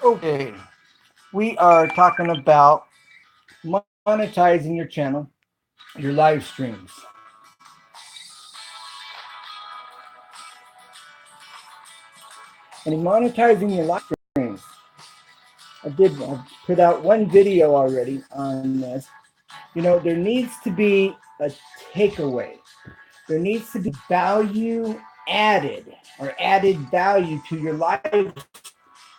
Okay, we are talking about monetizing your channel, your live streams. And in monetizing your live streams, I've put out one video already on this. You know, there needs to be a takeaway. There needs to be value added or added value to your live.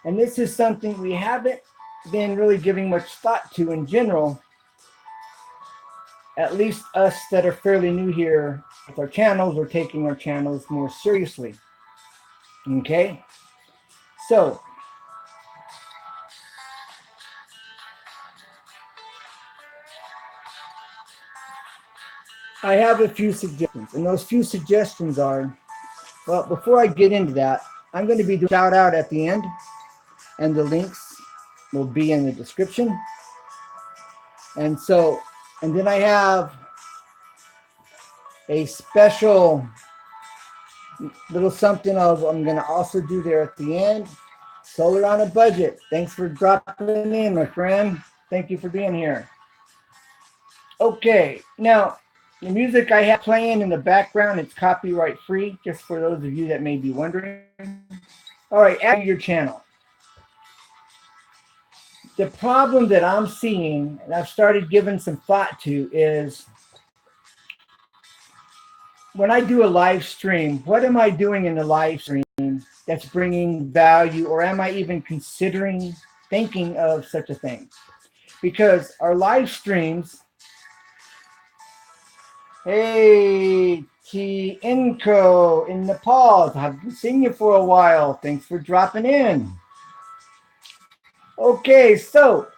And this is something we haven't been really giving much thought to in general, at least us that are fairly new here with our channels or taking our channels more seriously. Okay? So, I have a few suggestions, and those few suggestions are, well, before I get into that, I'm going to be doing a shout out at the end, and the links will be in the description. And so, and then I have a special little something I'm going to also do there at the end. Solar on a budget. Thanks for dropping in, my friend. Thank you for being here. Okay, now the music I have playing in the background, it's copyright free, just for those of you that may be wondering. All right, add your channel. The problem that I'm seeing, and I've started giving some thought to, is when I do a live stream, what am I doing in the live stream that's bringing value, or am I even considering thinking of such a thing? Because our live streams, hey, T Inco in Nepal, haven't seen you for a while. Thanks for dropping in. Okay, so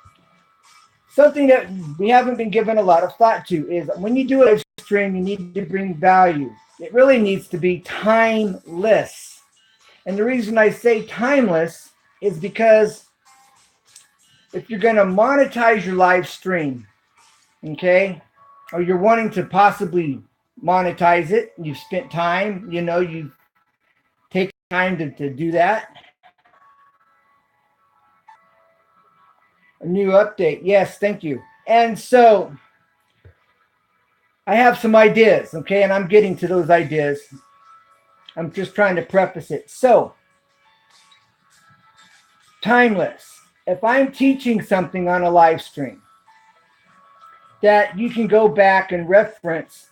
something that we haven't been given a lot of thought to is when you do a live stream, you need to bring value. It really needs to be timeless. And the reason I say timeless is because if you're going to monetize your live stream, okay, or you're wanting to possibly monetize it, you've spent time, you know, you take time to do that. A new update. Yes, thank you. And so I have some ideas, okay, and I'm getting to those ideas. I'm just trying to preface it. So, timeless. If I'm teaching something on a live stream that you can go back and reference,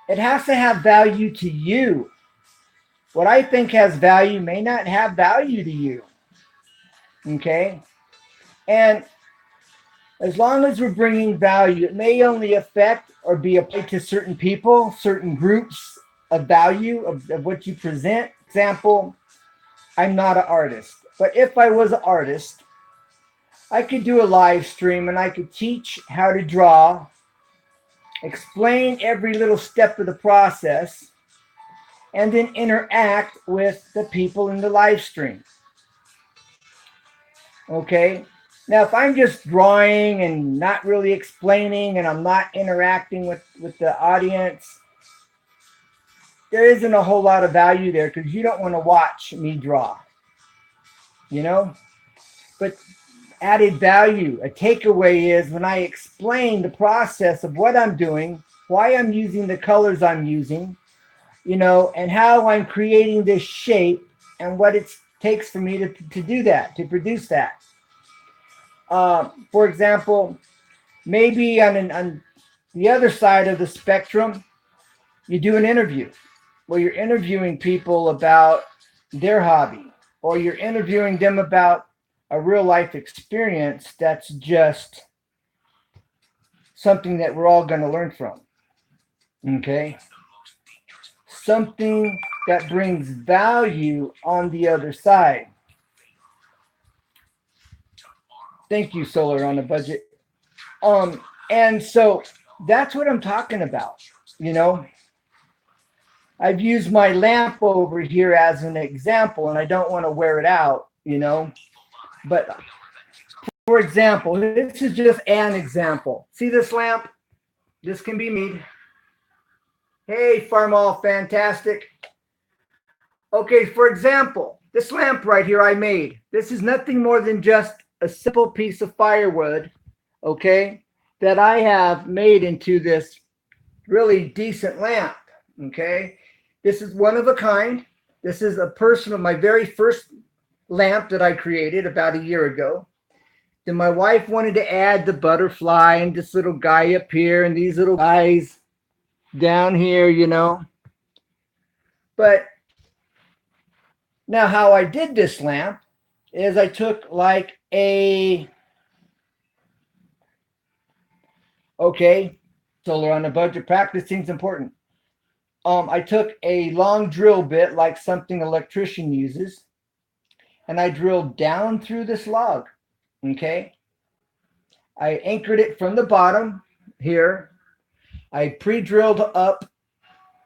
it has to have value to you. What I think has value may not have value to you. Okay? And as long as we're bringing value, it may only affect or be applied to certain people, certain groups of value of what you present. Example, I'm not an artist. But if I was an artist, I could do a live stream and I could teach how to draw, explain every little step of the process, and then interact with the people in the live stream. Okay? Now, if I'm just drawing and not really explaining and I'm not interacting with the audience, there isn't a whole lot of value there because you don't want to watch me draw, you know? But added value, a takeaway is when I explain the process of what I'm doing, why I'm using the colors I'm using, you know, and how I'm creating this shape and what it takes for me to do that, to produce that. For example, maybe on the other side of the spectrum, you do an interview where you're interviewing people about their hobby, or you're interviewing them about a real life experience that's just something that we're all going to learn from. Okay? Something that brings value on the other side. Thank you, Solar on a Budget. And so that's what I'm talking about, you know. I've used my lamp over here as an example, and I don't want to wear it out, you know. But for example, this is just an example. See this lamp? This can be made. Hey, Farmall, fantastic. Okay, for example, This lamp right here I made. This is nothing more than just a simple piece of firewood, okay, that I have made into this really decent lamp, okay? This is one of a kind. This is a personal, my very first lamp that I created about a year ago. Then my wife wanted to add the butterfly and this little guy up here and these little guys down here, you know. But now how I did this lamp is I took like okay, solar on a budget, practicing's important. I took a long drill bit like something an electrician uses, and I drilled down through this log, okay? I anchored it from the bottom here. I pre-drilled up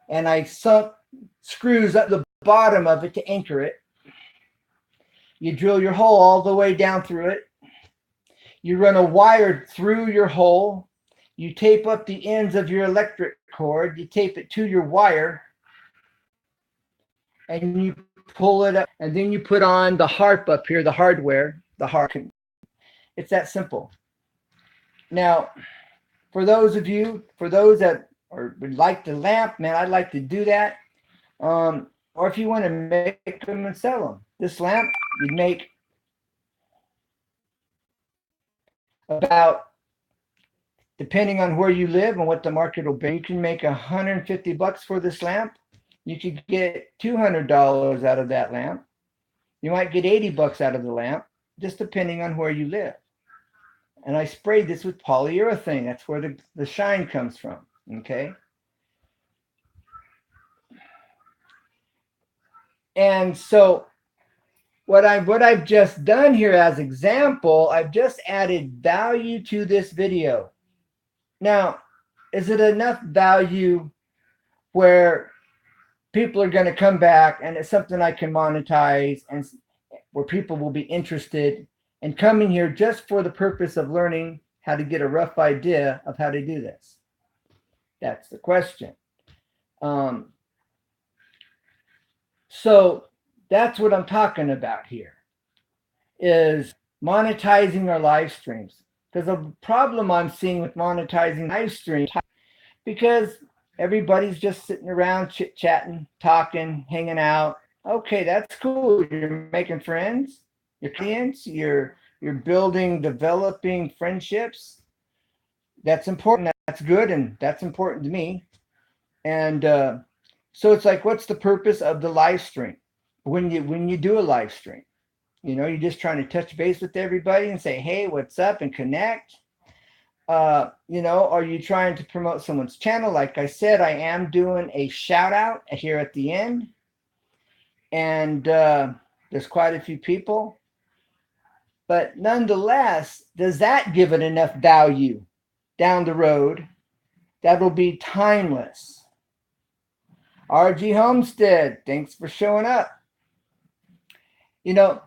and I sunk screws at the bottom of it to anchor it. You drill your hole all the way down through it. You run a wire through your hole. You tape up the ends of your electric cord. You tape it to your wire. And you pull it up. And then you put on the harp up here, the hardware, the harp. It's that simple. Now, for those of you, for those that would like the lamp, man, I'd like to do that. Or if you want to make them and sell them. This lamp, you'd make about, depending on where you live and what the market will be, you can make $150 for this lamp. You could get $200 out of that lamp. You might get $80 out of the lamp, just depending on where you live. And I sprayed this with polyurethane. That's where the shine comes from, okay? And so what I've just done here as example, I've just added value to this video. Now, is it enough value where people are going to come back and it's something I can monetize and where people will be interested in coming here just for the purpose of learning how to get a rough idea of how to do this? That's the question. So that's what I'm talking about here, is monetizing our live streams. Because the problem I'm seeing with monetizing live streams, because everybody's just sitting around chit-chatting, talking, hanging out. Okay, that's cool. You're making friends, your clients, you're building, developing friendships. That's important. That's good, and that's important to me. And so it's like, what's the purpose of the live stream? When you do a live stream, you know, you're just trying to touch base with everybody and say, hey, what's up, and connect. You know, are you trying to promote someone's channel? Like I said, I am doing a shout out here at the end, and there's quite a few people, but nonetheless, does that give it enough value down the road that will be timeless? RG Homestead, thanks for showing up. You know,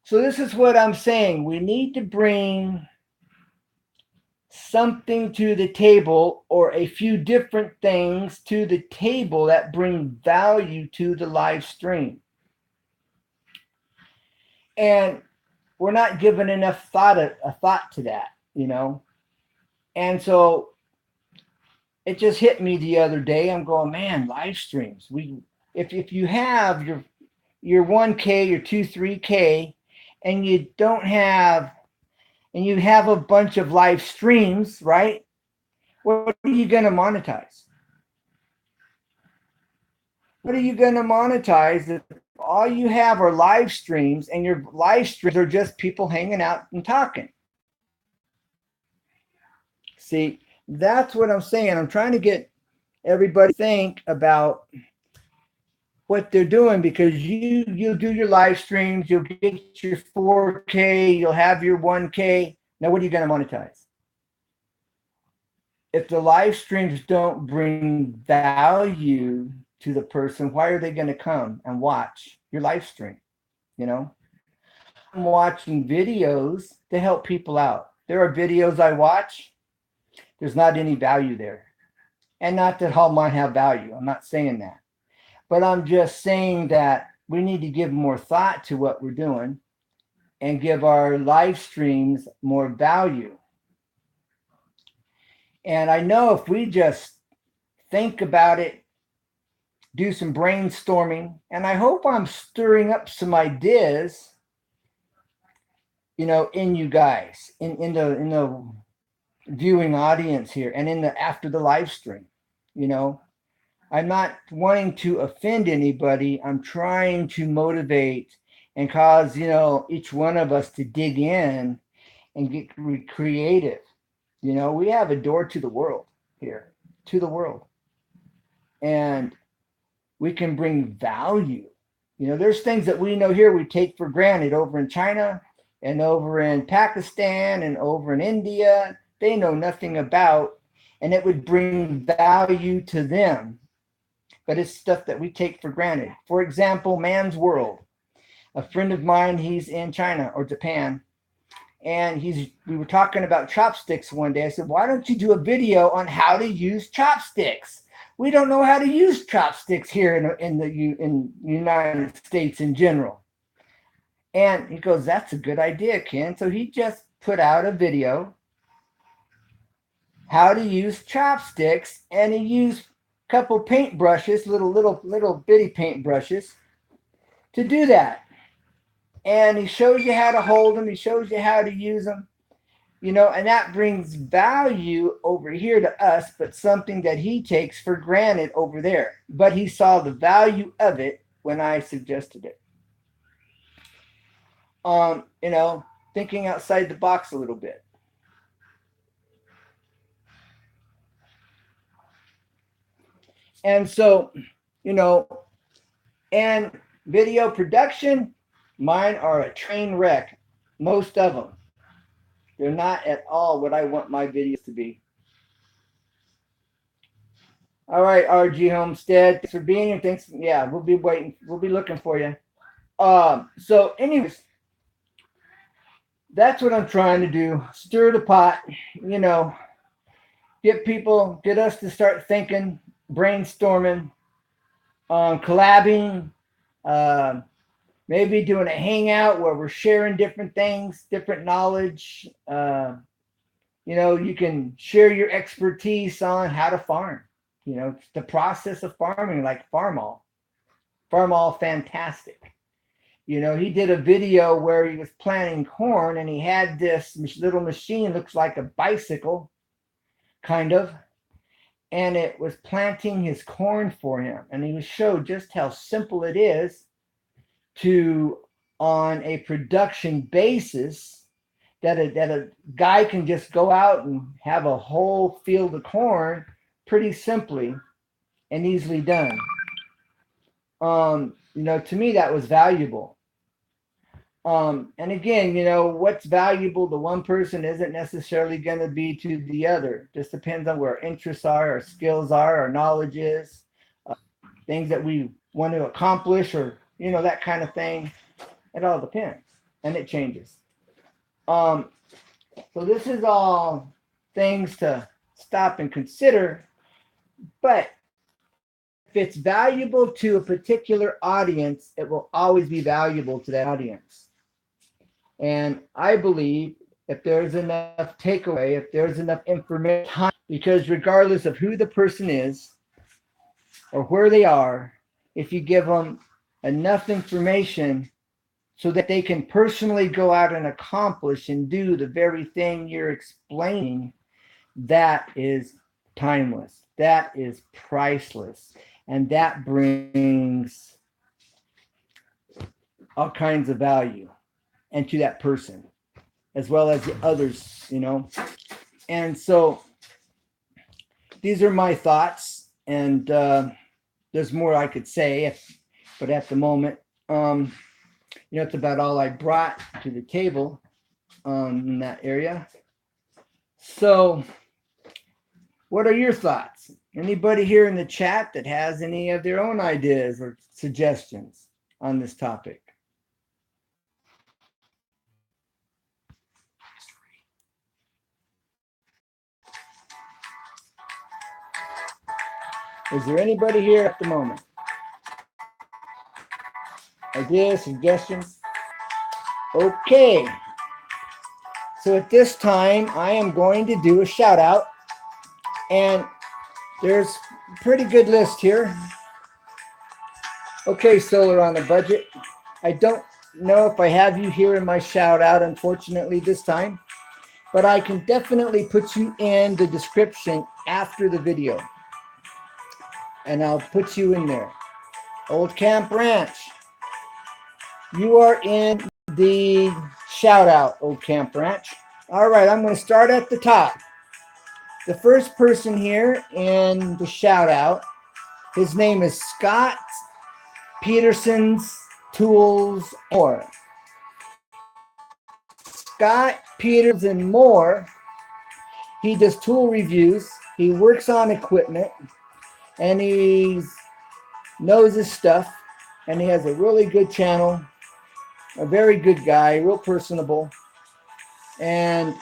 so this is what I'm saying. We need to bring something to the table, or a few different things to the table that bring value to the live stream. And we're not giving enough thought to that, you know. And so it just hit me the other day. I'm going, man, live streams. If you have your 1K, your 2, 3K, and you don't have, and you have a bunch of live streams, right? What are you going to monetize? What are you going to monetize if all you have are live streams, and your live streams are just people hanging out and talking? See, that's what I'm saying. I'm trying to get everybody to think about what they're doing, because you'll do your live streams, you'll get your 4K, you'll have your 1K. Now, what are you going to monetize? If the live streams don't bring value to the person, why are they going to come and watch your live stream? You know, I'm watching videos to help people out. There are videos I watch, there's not any value there. And not that all mine have value. I'm not saying that. But I'm just saying that we need to give more thought to what we're doing and give our live streams more value. And I know if we just think about it, do some brainstorming, and I hope I'm stirring up some ideas, in you guys, in the viewing audience here, and after the live stream. I'm not wanting to offend anybody. I'm trying to motivate and cause each one of us to dig in and get creative. We have a door to the world here, to the world, and we can bring value. There's things that we know here we take for granted over in China and over in Pakistan and over in India. They know nothing about, and it would bring value to them. But it's stuff that we take for granted. For example, Man's World. A friend of mine, he's in China or Japan, and we were talking about chopsticks one day. I said, why don't you do a video on how to use chopsticks? We don't know how to use chopsticks here in the United States in general. And he goes, that's a good idea, Ken. So he just put out a video, how to use chopsticks, and he used a couple paint brushes, little bitty paint brushes, to do that. And he shows you how to hold them. He shows you how to use them, and that brings value over here to us, but something that he takes for granted over there. But he saw the value of it when I suggested it. Thinking outside the box a little bit. And so, and video production, mine are a train wreck. Most of them. They're not at all what I want my videos to be. All right, RG Homestead, thanks for being here. Thanks. Yeah, we'll be waiting. We'll be looking for you. So anyways, that's what I'm trying to do. Stir the pot, get us to start thinking, brainstorming, collabing, maybe doing a hangout where we're sharing different things, different knowledge. You can share your expertise on how to farm, the process of farming, like Farmall. Farmall, fantastic. He did a video where he was planting corn and he had this little machine, looks like a bicycle, kind of, and it was planting his corn for him. And he showed just how simple it is to, on a production basis, that a guy can just go out and have a whole field of corn pretty simply and easily done. To me, that was valuable. And again, what's valuable to one person isn't necessarily going to be to the other. Just depends on where our interests are, our skills are, our knowledge is, things that we want to accomplish, or, that kind of thing. It all depends, and it changes. So this is all things to stop and consider, but if it's valuable to a particular audience, it will always be valuable to that audience. And I believe if there's enough takeaway, if there's enough information, because regardless of who the person is or where they are, if you give them enough information so that they can personally go out and accomplish and do the very thing you're explaining, that is timeless. That is priceless. And that brings all kinds of value and to that person, as well as the others, And so these are my thoughts, and there's more I could say, but at the moment, it's about all I brought to the table in that area. So what are your thoughts? Anybody here in the chat that has any of their own ideas or suggestions on this topic? Is there anybody here at the moment? ideas, suggestions. Okay. So at this time, I am going to do a shout out. And there's a pretty good list here. Okay, Solar on a Budget. I don't know if I have you here in my shout out, unfortunately, this time. But I can definitely put you in the description after the video. And I'll put you in there. Old Camp Ranch. You are in the shout out, Old Camp Ranch. All right, I'm going to start at the top. The first person here in the shout out, his name is Scott Peterson's Tools and More. Scott Peters and More. He does tool reviews. He works on equipment, and he knows his stuff. And he has a really good channel. A very good guy, real personable, and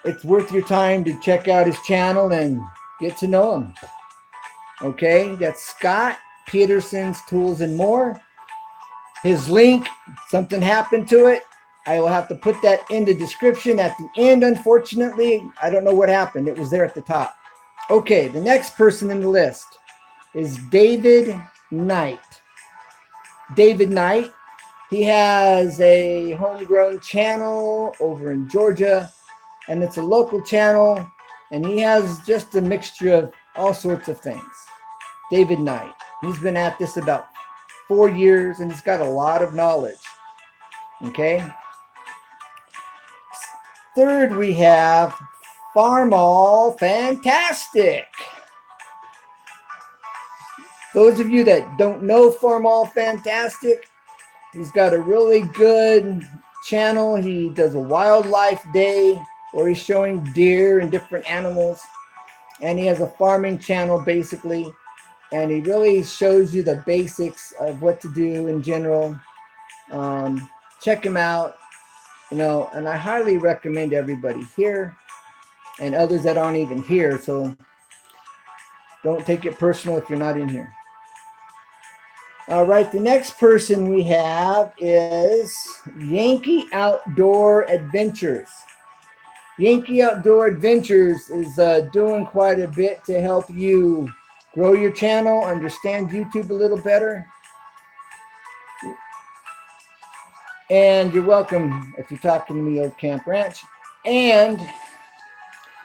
it's worth your time to check out his channel and get to know him. Okay, that's Scott Peterson's Tools and More. His link, something happened to it. I will have to put that in the description at the end. Unfortunately, I don't know what happened. It was there at the top. Okay, the next person in the list is David Knight. David Knight. He has a homegrown channel over in Georgia, and it's a local channel, and he has just a mixture of all sorts of things. David Knight. He's been at this about 4 years, and he's got a lot of knowledge. Okay. Third, we have Farmall Fantastic. Those of you that don't know Farmall Fantastic, he's got a really good channel. He does a wildlife day where he's showing deer and different animals. And he has a farming channel basically. And he really shows you the basics of what to do in general. Check him out. And I highly recommend everybody here and others that aren't even here. So don't take it personal if you're not in here. All right, the next person we have is Yankee Outdoor Adventures. Yankee Outdoor Adventures is doing quite a bit to help you grow your channel, understand YouTube a little better. And you're welcome if you're talking to me, Old Camp Ranch. And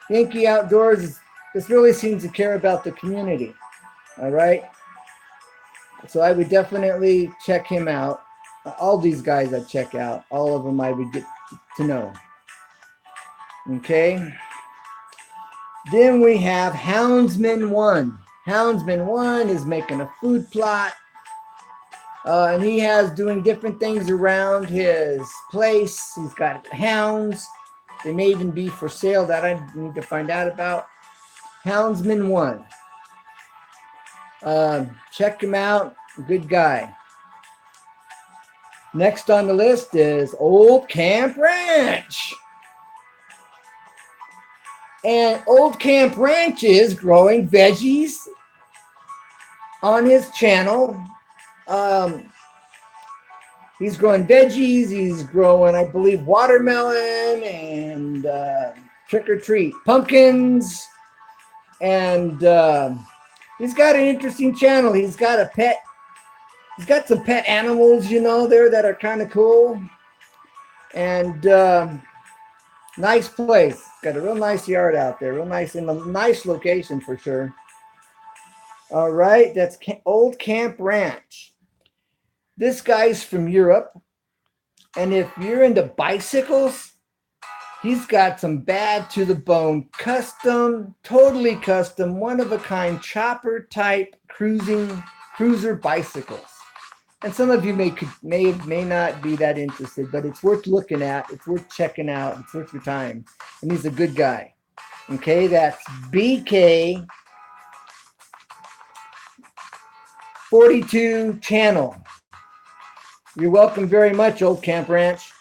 Yankee Outdoors just really seems to care about the community. All right. So I would definitely check him out. All these guys I check out. All of them I would get to know. Okay. Then we have Houndsmen 1. Houndsmen 1 is making a food plot. And he has doing different things around his place. He's got hounds. They may even be for sale that I need to find out about. Houndsman 1. Check him out. Good guy. Next on the list is Old Camp Ranch. And Old Camp Ranch is growing veggies on his channel. He's growing veggies. He's growing, I believe, watermelon and trick or treat pumpkins. And he's got an interesting channel. He's got a pet. He's got some pet animals, there that are kind of cool. And nice place. Got a real nice yard out there. Real nice, in a nice location for sure. All right, that's Old Camp Ranch. This guy's from Europe. And if you're into bicycles, he's got some bad to the bone, custom, totally custom, one-of-a-kind chopper type cruiser bicycles. And some of you may not be that interested, but it's worth looking at. It's worth checking out. It's worth your time. And he's a good guy. Okay, that's BK 42 channel. You're welcome very much, Old Camp Ranch.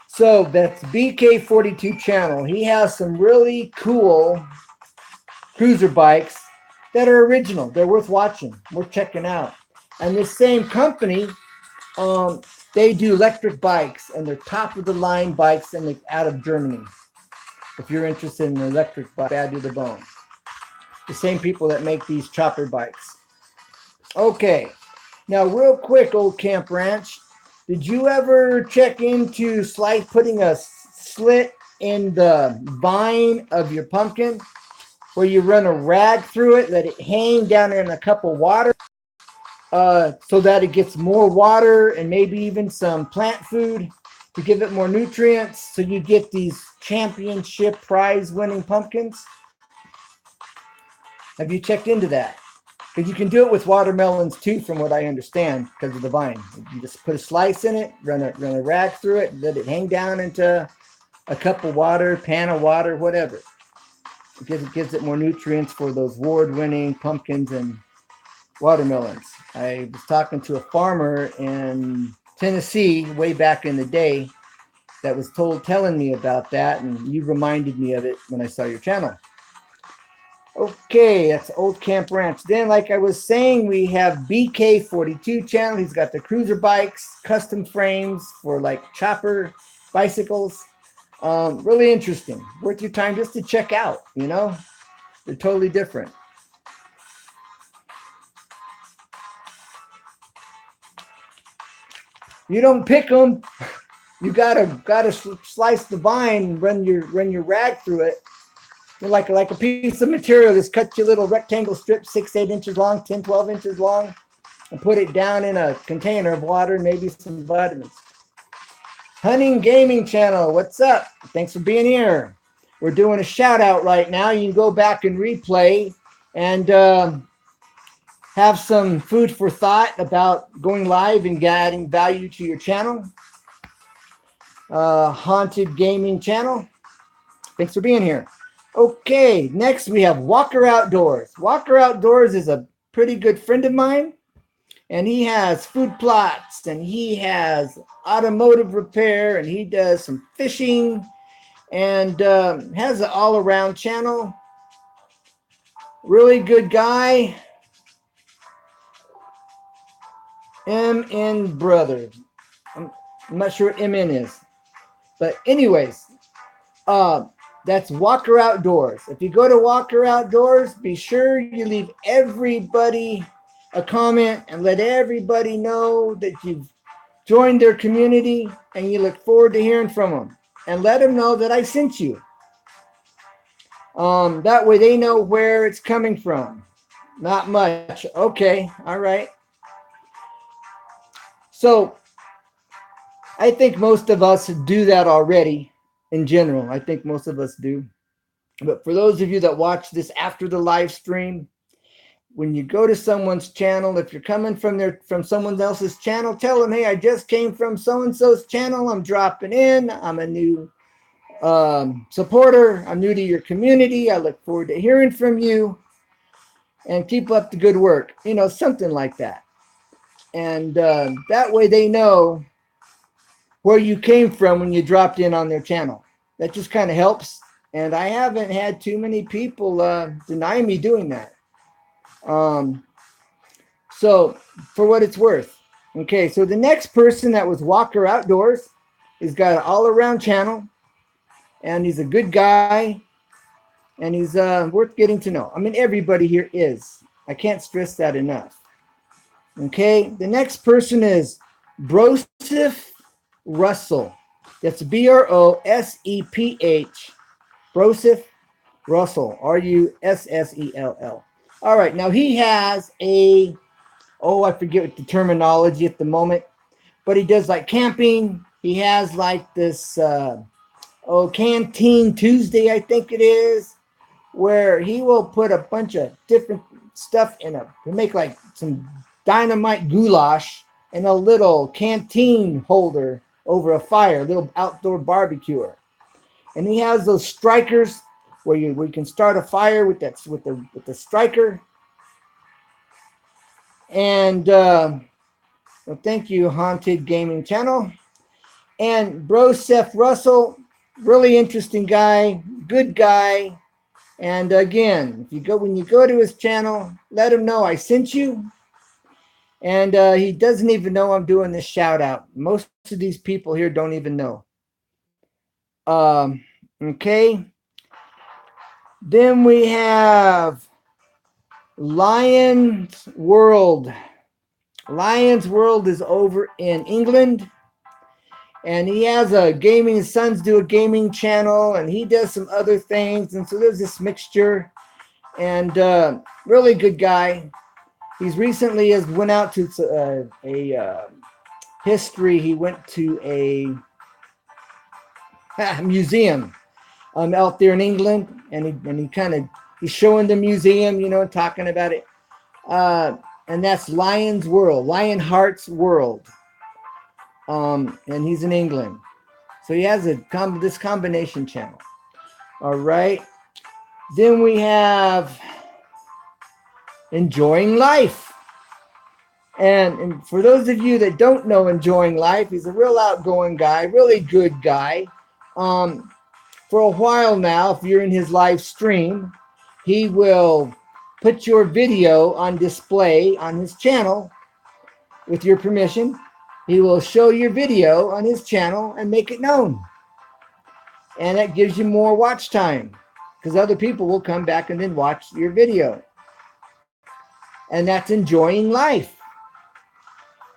So that's BK42 channel. He has some really cool cruiser bikes that are original. They're worth watching, worth checking out. And this same company, they do electric bikes, and they're top of the line bikes, and they're out of Germany. If you're interested in an electric bike, bad to the bone. The same people that make these chopper bikes. Okay, now real quick, Old Camp Ranch, did you ever check into putting a slit in the vine of your pumpkin where you run a rag through it, let it hang down in a cup of water so that it gets more water and maybe even some plant food to give it more nutrients so you get these championship prize winning pumpkins? Have you checked into that? Because you can do it with watermelons too, from what I understand, because of the vine. You just put a slice in it, run a rag through it, let it hang down into a cup of water, pan of water, whatever. It gives it more nutrients for those award-winning pumpkins and watermelons. I was talking to a farmer in Tennessee way back in the day that was telling me about that, and you reminded me of it when I saw your channel. Okay, that's Old Camp Ranch. Then, like I was saying, we have BK42 channel. He's got the cruiser bikes, custom frames for like chopper bicycles. Really interesting. Worth your time just to check out, you know? They're totally different. You don't pick them. You gotta slice the vine, run your rag through it. Like a piece of material. Just cut your little rectangle strip 6-8 inches long, 10-12 inches long, and put it down in a container of water and maybe some vitamins. Hunting Gaming Channel, what's up? Thanks for being here. We're doing a shout out right now. You can go back and replay and have some food for thought about going live and adding value to your channel. Haunted Gaming Channel, thanks for being here. Okay, next we have Walker Outdoors. Walker Outdoors is a pretty good friend of mine, and he has food plots, and he has automotive repair, and he does some fishing, and has an all-around channel. Really good guy. MN Brother. I'm not sure what MN is. But anyways, that's Walker Outdoors. If you go to Walker Outdoors, be sure you leave everybody a comment and let everybody know that you've joined their community and you look forward to hearing from them. And let them know that I sent you. That way they know where it's coming from. Not much. Okay. All right. So I think most of us do that already in general. I think most of us do. But for those of you that watch this after the live stream, when you go to someone's channel, if you're coming from someone else's channel, tell them, hey, I just came from so-and-so's channel. I'm dropping in. I'm a new supporter. I'm new to your community. I look forward to hearing from you. And keep up the good work. You know, something like that. And that way they know where you came from when you dropped in on their channel. That just kind of helps. And I haven't had too many people deny me doing that. So for what it's worth. Okay, so the next person that was Walker Outdoors, he's got an all-around channel, and he's a good guy, and he's worth getting to know. I mean, everybody here is. I can't stress that enough. Okay, the next person is Broseph Russell. That's Broseph. Broseph Russell. Russell. All right, now he has I forget the terminology at the moment, but he does like camping. He has like this Canteen Tuesday, I think it is, where he will put a bunch of different stuff to make like some dynamite goulash in a little canteen holder over a fire, a little outdoor barbecuer. And he has those strikers where you can start a fire with the striker. And well, thank you, Haunted Gaming Channel. And Broseph Russell, really interesting guy, good guy. And again, when you go to his channel, let him know I sent you. And he doesn't even know I'm doing this shout out. Most of these people here don't even know. Okay. Then we have Lion's World. Lion's World is over in England. And he has a gaming, his sons do a gaming channel, and he does some other things. And so there's this mixture. And really good guy. He's recently went out to a history. He went to a museum out there in England, and he's showing the museum, talking about it. And that's Lion's World, Lionheart's World. And he's in England, so he has this combination channel. All right. Then we have Enjoying Life. And for those of you that don't know Enjoying Life, he's a real outgoing guy, really good guy. For a while now, if you're in his live stream, he will put your video on display on his channel with your permission. He will show your video on his channel and make it known. And that gives you more watch time because other people will come back and then watch your video. And that's Enjoying Life.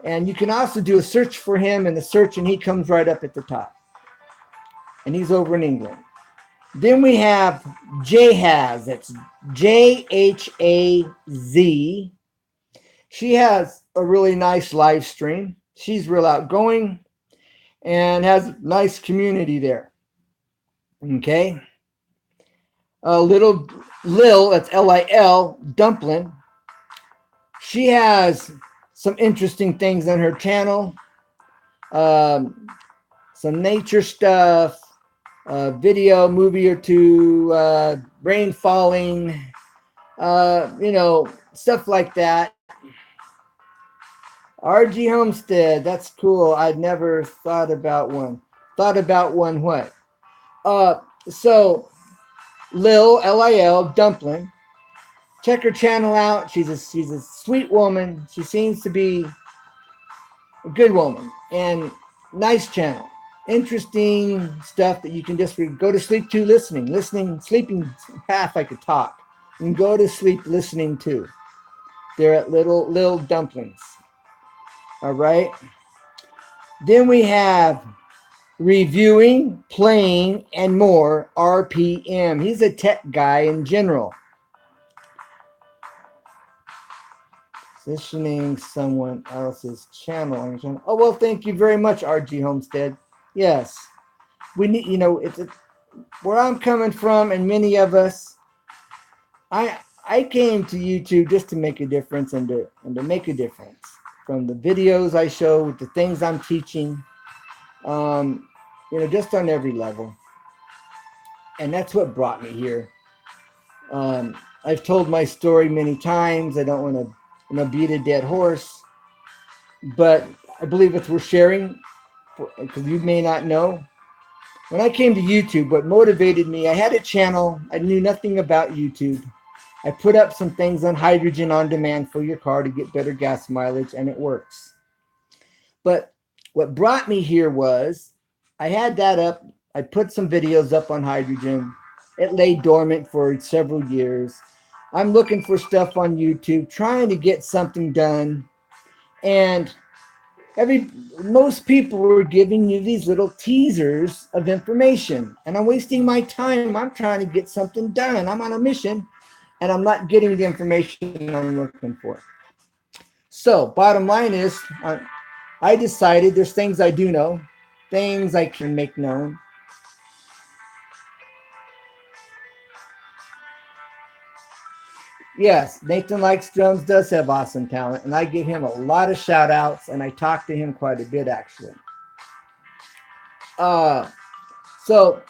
And you can also do a search for him in the search, and he comes right up at the top. And he's over in England. Then we have Jhaz. That's Jhaz. She has a really nice live stream. She's real outgoing and has a nice community there. Okay. Lil, that's LiL DumPLin. She has some interesting things on her channel. Some nature stuff, video, movie or two, rain falling, stuff like that. RG Homestead, that's cool. I'd never thought about one. Thought about one what? So Lil DumPLin. Check her channel out. She's a sweet woman. She seems to be a good woman and nice channel. Interesting stuff that you can just go to sleep to sleeping half I could talk. You can go to sleep listening to. They're at Lil DumPLins. All right. Then we have Reviewing, Playing, and More RPM. He's a tech guy in general. Positioning someone else's channel. Oh, well, thank you very much, RG Homestead. Yes. We need, where I'm coming from, and many of us, I came to YouTube just to make a difference and to make a difference. From the videos I show, the things I'm teaching, just on every level. And that's what brought me here. I've told my story many times. I don't want to beat a dead horse, but I believe it's worth sharing because you may not know. When I came to YouTube, what motivated me, I had a channel. I knew nothing about YouTube. I put up some things on hydrogen on demand for your car to get better gas mileage, and it works. But what brought me here was I had that up. I put some videos up on hydrogen. It lay dormant for several years. I'm looking for stuff on YouTube, trying to get something done. And most people were giving you these little teasers of information. And I'm wasting my time. I'm trying to get something done. I'm on a mission. And I'm not getting the information I'm looking for. So bottom line is, I decided there's things I do know, things I can make known. Yes, Nathan Likes Drums does have awesome talent, and I give him a lot of shout outs, and I talk to him quite a bit, actually. So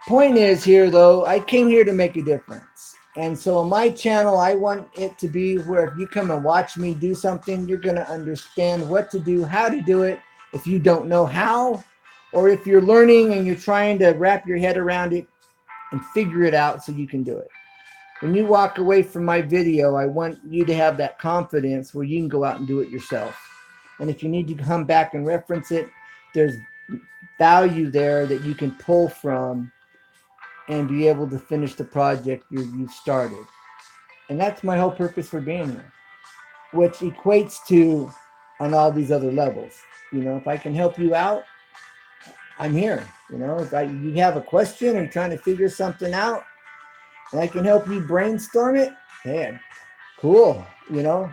point is here, though, I came here to make a difference. And so on my channel, I want it to be where if you come and watch me do something, you're going to understand what to do, how to do it. If you don't know how, or if you're learning and you're trying to wrap your head around it and figure it out so you can do it. When you walk away from my video, I want you to have that confidence where you can go out and do it yourself. And if you need to come back and reference it, there's value there that you can pull from and be able to finish the project you've started. And that's my whole purpose for being here, which equates to on all these other levels. You know, if I can help you out, I'm here. You know, if you have a question and trying to figure something out, and I can help you brainstorm it, man, cool. You know,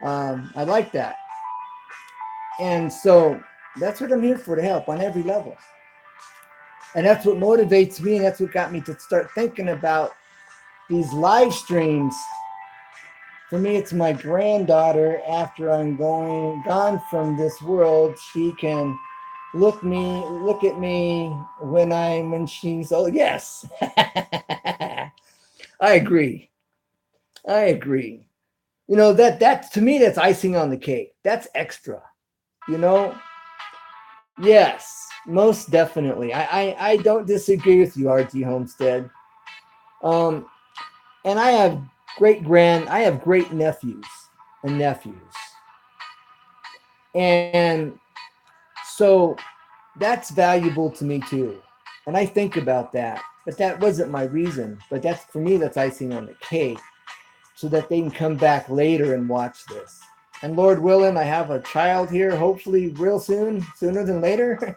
I like that. And so that's what I'm here for, to help on every level. And that's what motivates me, and that's what got me to start thinking about these live streams. For me, it's my granddaughter. After I'm gone from this world, she can look at me when she's, oh yes. I agree. You know, that to me, that's icing on the cake. That's extra. You know, yes, most definitely. I don't disagree with you, RT Homestead. And I have great nephews and nephews. And so that's valuable to me too. And I think about that. But that wasn't my reason. But that's, for me, that's icing on the cake, so that they can come back later and watch this. And Lord willing, I have a child here, hopefully real soon, sooner than later.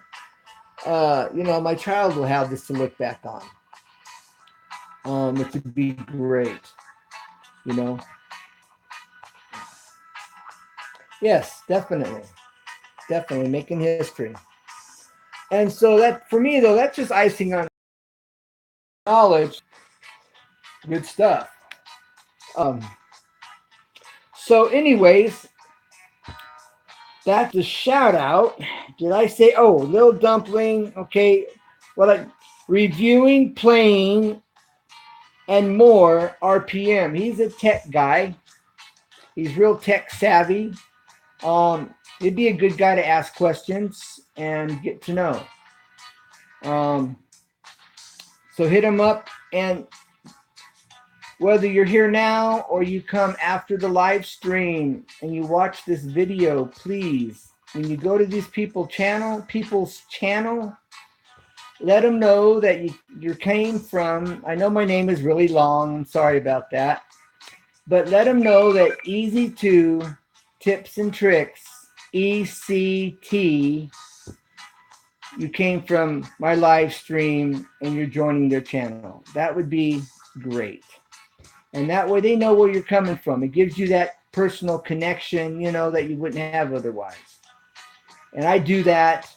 You know, my child will have this to look back on, which would be great, you know. Yes, definitely making history. And so that, for me though, that's just icing on knowledge. Good stuff. So anyways, that's a shout out. Did I say, oh, LiL DumPLin? Okay. Well, like reviewing, playing, and more RPM. He's a tech guy. He's real tech savvy. He'd be a good guy to ask questions and get to know. So hit him up, and whether you're here now or you come after the live stream and you watch this video, please, when you go to these people's channel, let them know that you came from, I know my name is really long, I'm sorry about that, but let them know that Easy2 Tips and Tricks, ECT, you came from my live stream and you're joining their channel. That would be great. And that way they know where you're coming from. It gives you that personal connection, you know, that you wouldn't have otherwise. And I do that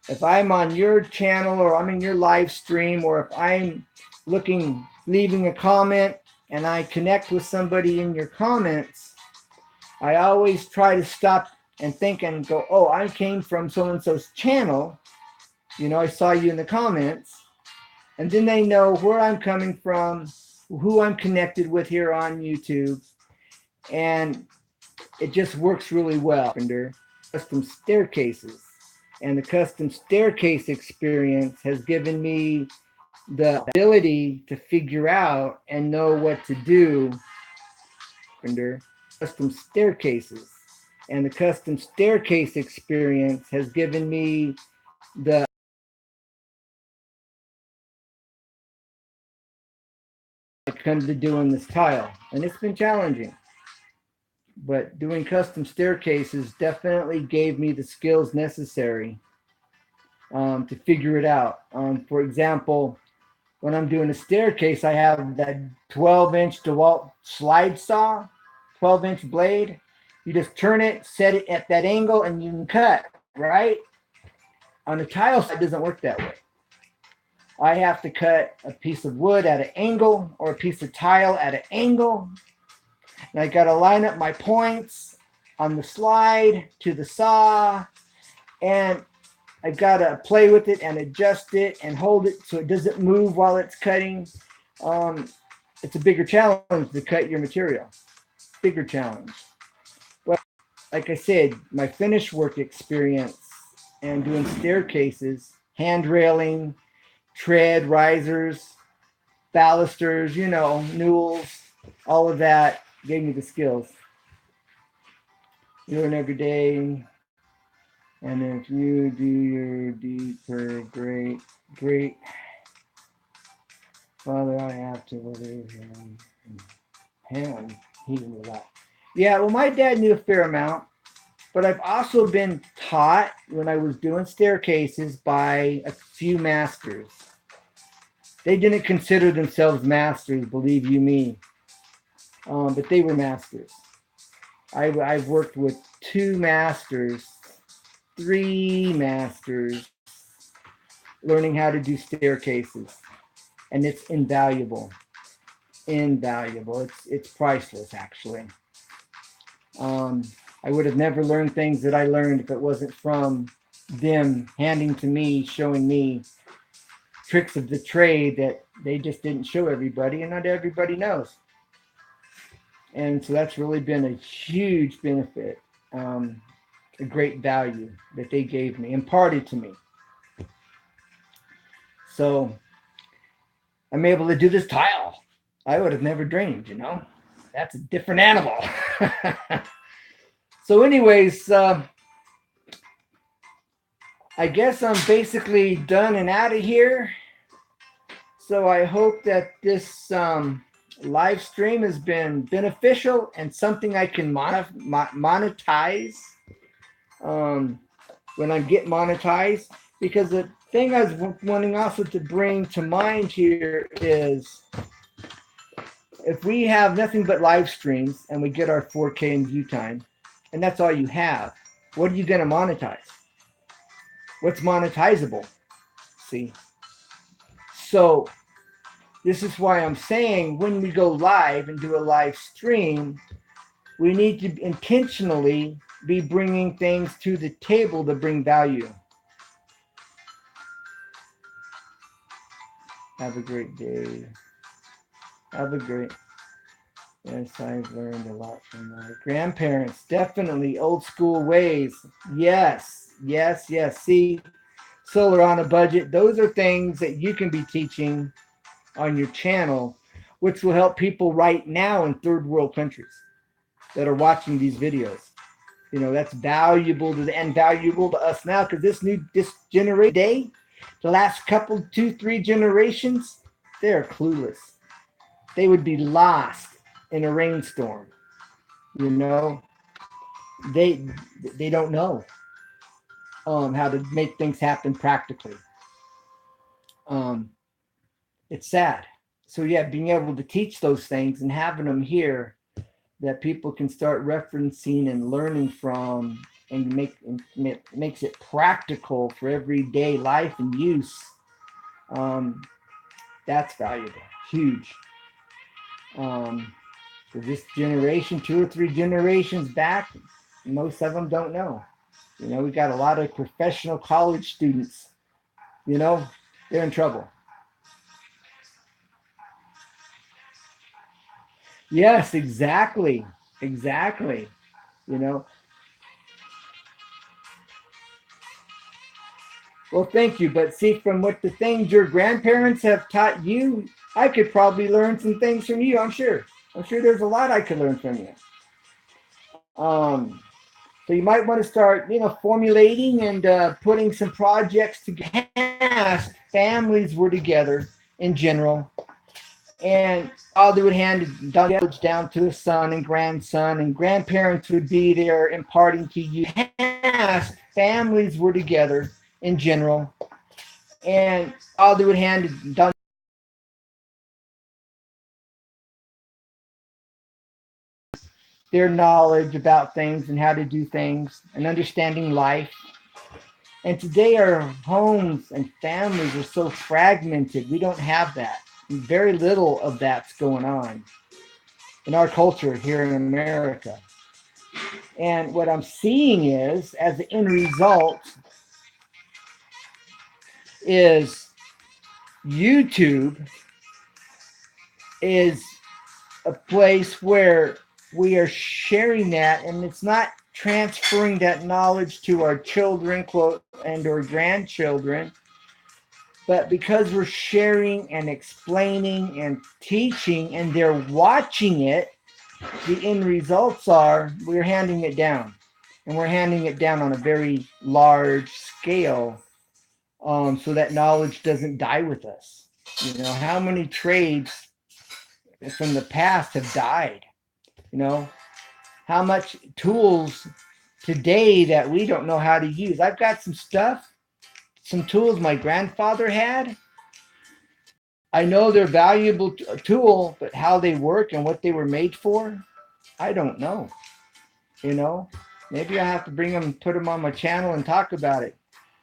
if I'm on your channel or I'm in your live stream, or if I'm leaving a comment and I connect with somebody in your comments, I always try to stop and think and go, oh, I came from so-and-so's channel. You know, I saw you in the comments. And then they know where I'm coming from, who I'm connected with here on YouTube. And it just works really well. Custom staircases. And the custom staircase experience has given me the ability to figure out and know what to do under custom staircases. And the custom staircase experience has given me the come to doing this tile. And it's been challenging. But doing custom staircases definitely gave me the skills necessary to figure it out. For example, when I'm doing a staircase, I have that 12-inch DeWalt slide saw, 12-inch blade. You just turn it, set it at that angle, and you can cut, right? On the tile side, it doesn't work that way. I have to cut a piece of wood at an angle or a piece of tile at an angle. And I got to line up my points on the slide to the saw, and I've got to play with it and adjust it and hold it so it doesn't move while it's cutting. It's a bigger challenge to cut your material. Bigger challenge. Well, like I said, my finish work experience and doing staircases, hand railing, tread risers, balusters, newels, all of that gave me the skills. You learn every day. And if you do your deeper, great Father, I have to believe him. He knew a lot. Yeah, well, my dad knew a fair amount, but I've also been taught when I was doing staircases by a few masters. They didn't consider themselves masters, believe you me, but they were masters. I've worked with 2 masters, 3 masters, learning how to do staircases, and it's invaluable. Invaluable. It's priceless, actually. I would have never learned things that I learned if it wasn't from them handing to me, showing me tricks of the trade that they just didn't show everybody, and not everybody knows. And so that's really been a huge benefit, a great value that they gave me, imparted to me. So I'm able to do this tile. I would have never dreamed, That's a different animal. So anyways, I guess I'm basically done and out of here. So I hope that this live stream has been beneficial and something I can monetize when I get monetized. Because the thing I was wanting also to bring to mind here is, if we have nothing but live streams and we get our 4K in view time, and that's all you have, what are you going to monetize? What's monetizable? See? So this is why I'm saying when we go live and do a live stream, we need to intentionally be bringing things to the table to bring value. Have a great day. Have a great... Yes, I've learned a lot from my grandparents. Definitely old school ways. Yes, yes, yes. See, solar on a budget. Those are things that you can be teaching on your channel, which will help people right now in third world countries that are watching these videos. That's valuable to them and valuable to us now, because this generation today, the last couple, 2, 3 generations, they're clueless. They would be lost in a rainstorm. They don't know how to make things happen practically. It's sad. So yeah, being able to teach those things and having them here that people can start referencing and learning from, and makes it practical for everyday life and use. That's valuable, huge. For this generation, 2 or 3 generations back, most of them don't know. We got a lot of professional college students. They're in trouble. Yes, exactly. Well, thank you. But see, from what the things your grandparents have taught you, I could probably learn some things from you. I'm sure there's a lot I could learn from you. So you might want to start, formulating and putting some projects together. Families were together in general, and father would hand knowledge down to his son and grandson, and grandparents would be there imparting to you. Families were together in general, and father would hand down their knowledge about things and how to do things and understanding life. And today our homes and families are so fragmented. We don't have that. Very little of that's going on in our culture here in America. And what I'm seeing is, as the end result, is YouTube is a place where we are sharing that, and it's not transferring that knowledge to our children, quote, and or grandchildren. But because we're sharing and explaining and teaching and they're watching it, the end results are we're handing it down. And we're handing it down on a very large scale, so that knowledge doesn't die with us. You know, how many trades from the past have died? You know, how much tools today that we don't know how to use. I've got some stuff, some tools my grandfather had. I know they're valuable tool, but how they work and what they were made for, I don't know. You know, maybe I have to bring them and put them on my channel and talk about it.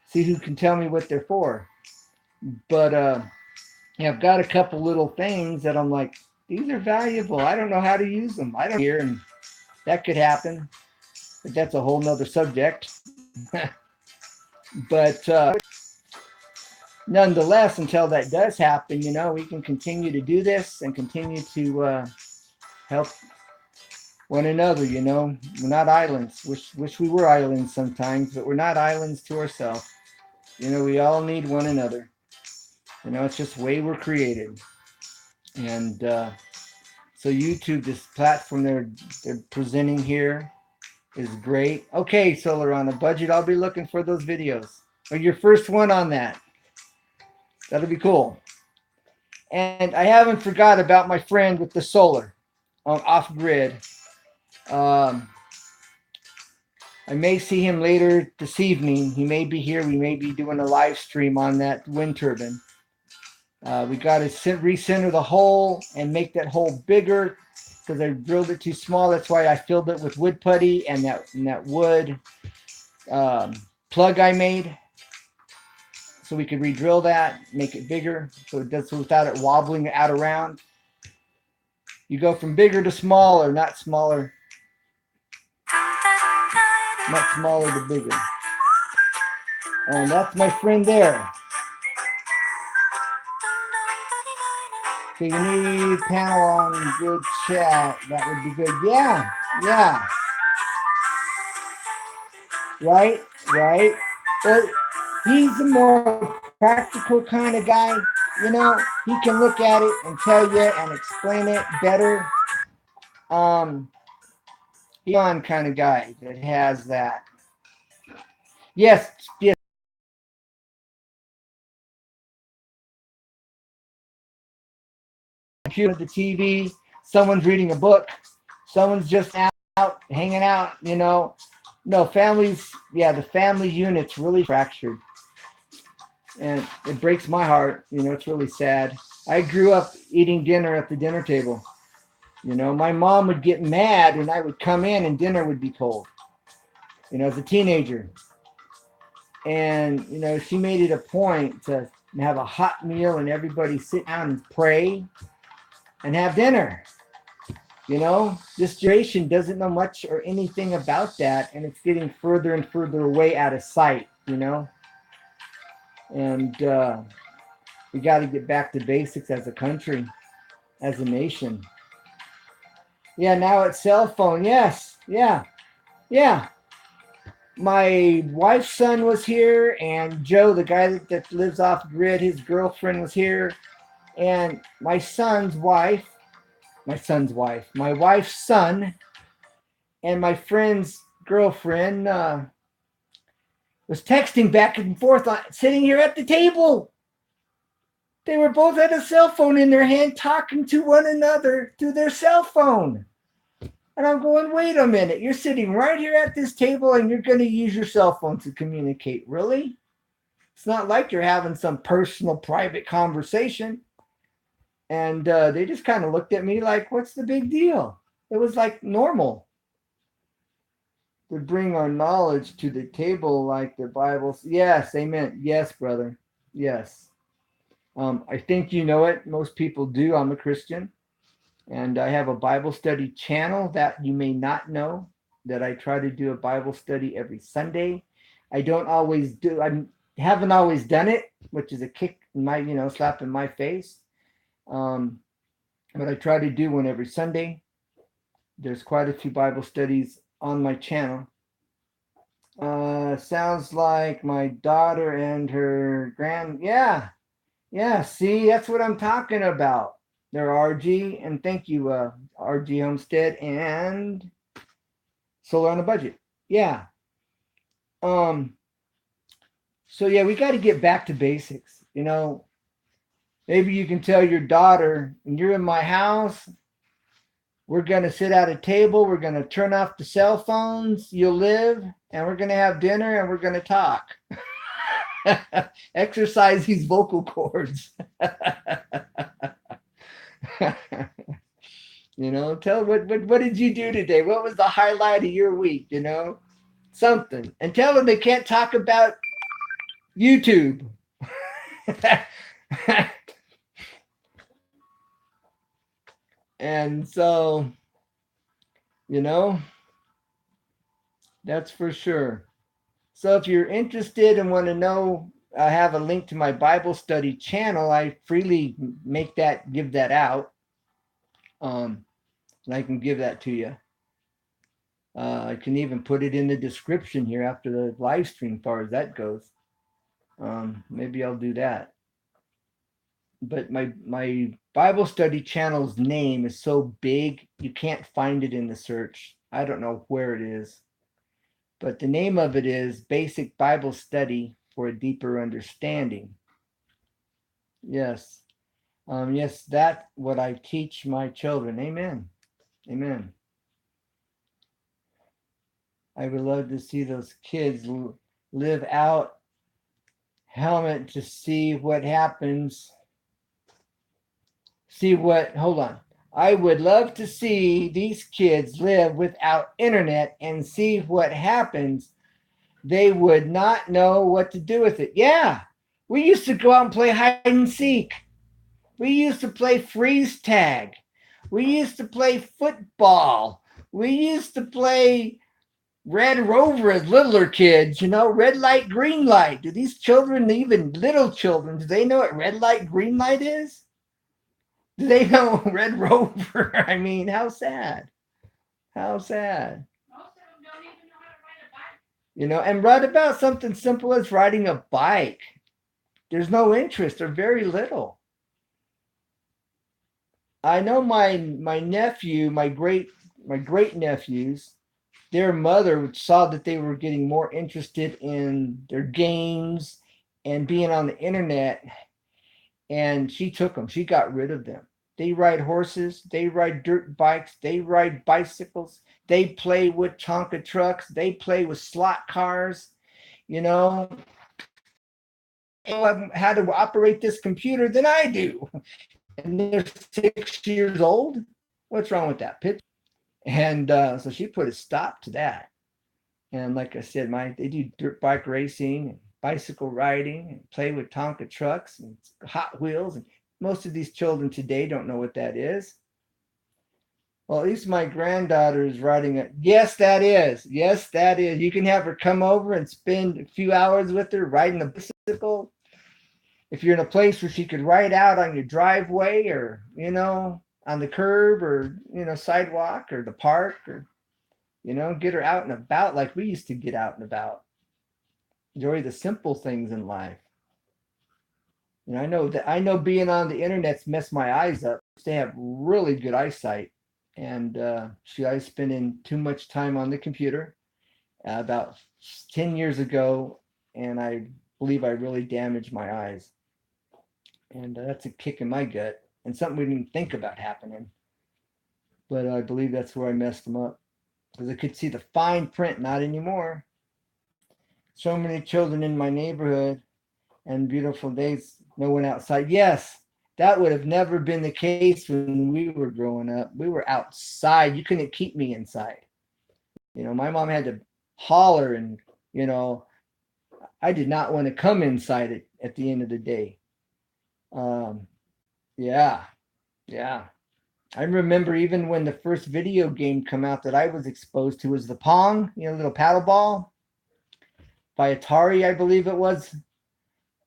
See who can tell me what they're for. But yeah, I've got a couple little things that I'm like, these are valuable. I don't know how to use them. I don't hear, and that could happen. But that's a whole nother subject. But nonetheless, until that does happen, you know, we can continue to do this and continue to help one another. You know, we're not islands. Wish we were islands sometimes, but we're not islands to ourselves. You know, we all need one another. You know, it's just the way we're created. And so YouTube, this platform they're presenting here, is great. Okay, Solar on a Budget, I'll be looking for those videos. Or your first one on that. That'll be cool. And I haven't forgot about my friend with the solar off grid. I may see him later this evening. He may be here. We may be doing a live stream on that wind turbine. We got to recenter the hole and make that hole bigger because I drilled it too small. That's why I filled it with wood putty and that wood plug I made. So we could re-drill that, make it bigger, so it does without it wobbling out around. You go from bigger to smaller, not smaller to bigger. And that's my friend there. Okay, you need panel on good chat. That would be good. Yeah. Right. Well, he's a more practical kind of guy. You know, he can look at it and tell you and explain it better. He's one kind of guy that has that. Yes. Computer, the TV, someone's reading a book, someone's just out hanging out, you know. No, families, yeah, the family unit's really fractured. And it breaks my heart, you know, it's really sad. I grew up eating dinner at the dinner table. You know, my mom would get mad when I would come in and dinner would be cold, you know, as a teenager. And, you know, she made it a point to have a hot meal and everybody sit down and pray and have dinner. You know, this generation doesn't know much or anything about that, and it's getting further and further away out of sight, you know. And we got to get back to basics as a country, as a nation. Yeah, now it's cell phone. Yes, yeah. My wife's son was here, and Joe, the guy that lives off grid, his girlfriend was here, and my wife's son, and my friend's girlfriend was texting back and forth, sitting here at the table. They were both had a cell phone in their hand, talking to one another through their cell phone. And I'm going, wait a minute, you're sitting right here at this table and you're going to use your cell phone to communicate. Really? It's not like you're having some personal, private conversation. And they just kind of looked at me like, what's the big deal? It was like normal. To bring our knowledge to the table like the Bible. Yes, amen. Yes, brother. Yes. I think you know it. Most people do. I'm a Christian. And I have a Bible study channel that you may not know, that I try to do a Bible study every Sunday. I haven't always done it, which is a kick in my, you know, slap in my face. But I try to do one every Sunday. There's quite a few Bible studies on my channel. Sounds like my daughter and her yeah. Yeah, see, that's what I'm talking about. There, RG, and thank you, RG Homestead and Solar on a Budget. Yeah. Um. So yeah, we got to get back to basics. Maybe you can tell your daughter, when you're in my house, we're gonna sit at a table. We're gonna turn off the cell phones. You'll live, and we're gonna have dinner, and we're gonna talk. Exercise these vocal cords. Tell what did you do today? What was the highlight of your week? Something, and tell them they can't talk about YouTube. And so, you know, that's for sure. So if you're interested and want to know, I have a link to my Bible study channel. I freely give that out. And I can give that to you. I can even put it in the description here after the live stream, as far as that goes. Maybe I'll do that. But my Bible study channel's name is so big you can't find it in the search. I don't know where it is. But the name of it is Basic Bible Study for a Deeper Understanding. Yes. Yes, that's what I teach my children. Amen. Amen. I would love to see those kids live out helmet to see what happens. Hold on. I would love to see these kids live without internet and see what happens. They would not know what to do with it. Yeah, we used to go out and play hide and seek. We used to play freeze tag. We used to play football. We used to play Red Rover as littler kids, red light, green light. Do these children, even little children, do they know what red light, green light is? Do they know Red Rover? I mean, how sad. How sad. Most of them don't even know how to ride a bike. And write about something simple as riding a bike. There's no interest or very little. I know my nephew, my great nephews, their mother saw that they were getting more interested in their games and being on the internet, and she took them. She got rid of them. They ride horses, they ride dirt bikes, they ride bicycles, they play with Tonka trucks, they play with slot cars, how to operate this computer than I do. And they're 6 years old. What's wrong with that? And so she put a stop to that. And like I said, they do dirt bike racing and bicycle riding and play with Tonka trucks and Hot Wheels. And most of these children today don't know what that is. Well, at least my granddaughter is riding it. Yes, that is. Yes, that is. You can have her come over and spend a few hours with her riding a bicycle. If you're in a place where she could ride out on your driveway or, on the curb or, sidewalk or the park or, get her out and about like we used to get out and about. Enjoy the simple things in life. I know being on the internet's messed my eyes up. They have really good eyesight. And I was spending too much time on the computer about 10 years ago. And I believe I really damaged my eyes. And that's a kick in my gut and something we didn't think about happening. But I believe that's where I messed them up because I could see the fine print, not anymore. So many children in my neighborhood and beautiful days, no one outside. Yes, that would have never been the case when we were growing up. We were outside. You couldn't keep me inside. My mom had to holler and, I did not want to come inside it at the end of the day. Yeah, yeah. I remember even when the first video game come out that I was exposed to was the Pong, little paddle ball by Atari, I believe it was.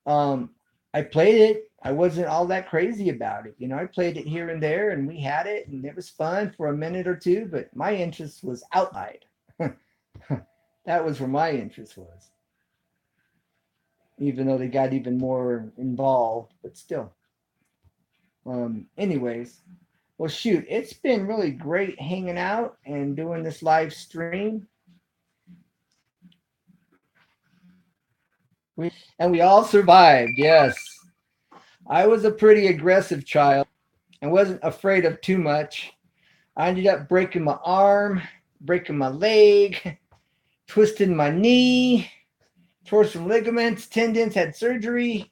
I played it. I wasn't all that crazy about it. I played it here and there and we had it and it was fun for a minute or two, but my interest was outside. That was where my interest was. even though they got even more involved, but still. Anyways, well, shoot, it's been really great hanging out and doing this live stream. And we all survived, yes. I was a pretty aggressive child and wasn't afraid of too much. I ended up breaking my arm, breaking my leg, twisting my knee, tore some ligaments, tendons, had surgery,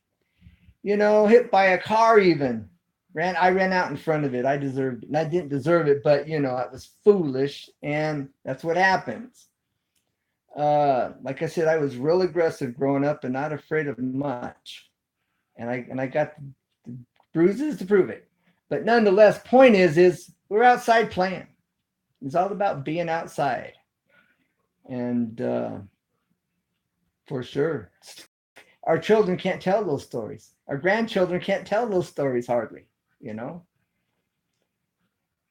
hit by a car even. I ran out in front of it. I deserved it. And I didn't deserve it, but it was foolish, and that's what happens. Like I said, I was real aggressive growing up and not afraid of much. And I got the bruises to prove it. But nonetheless, point is we're outside playing. It's all about being outside. And for sure, our children can't tell those stories. Our grandchildren can't tell those stories hardly,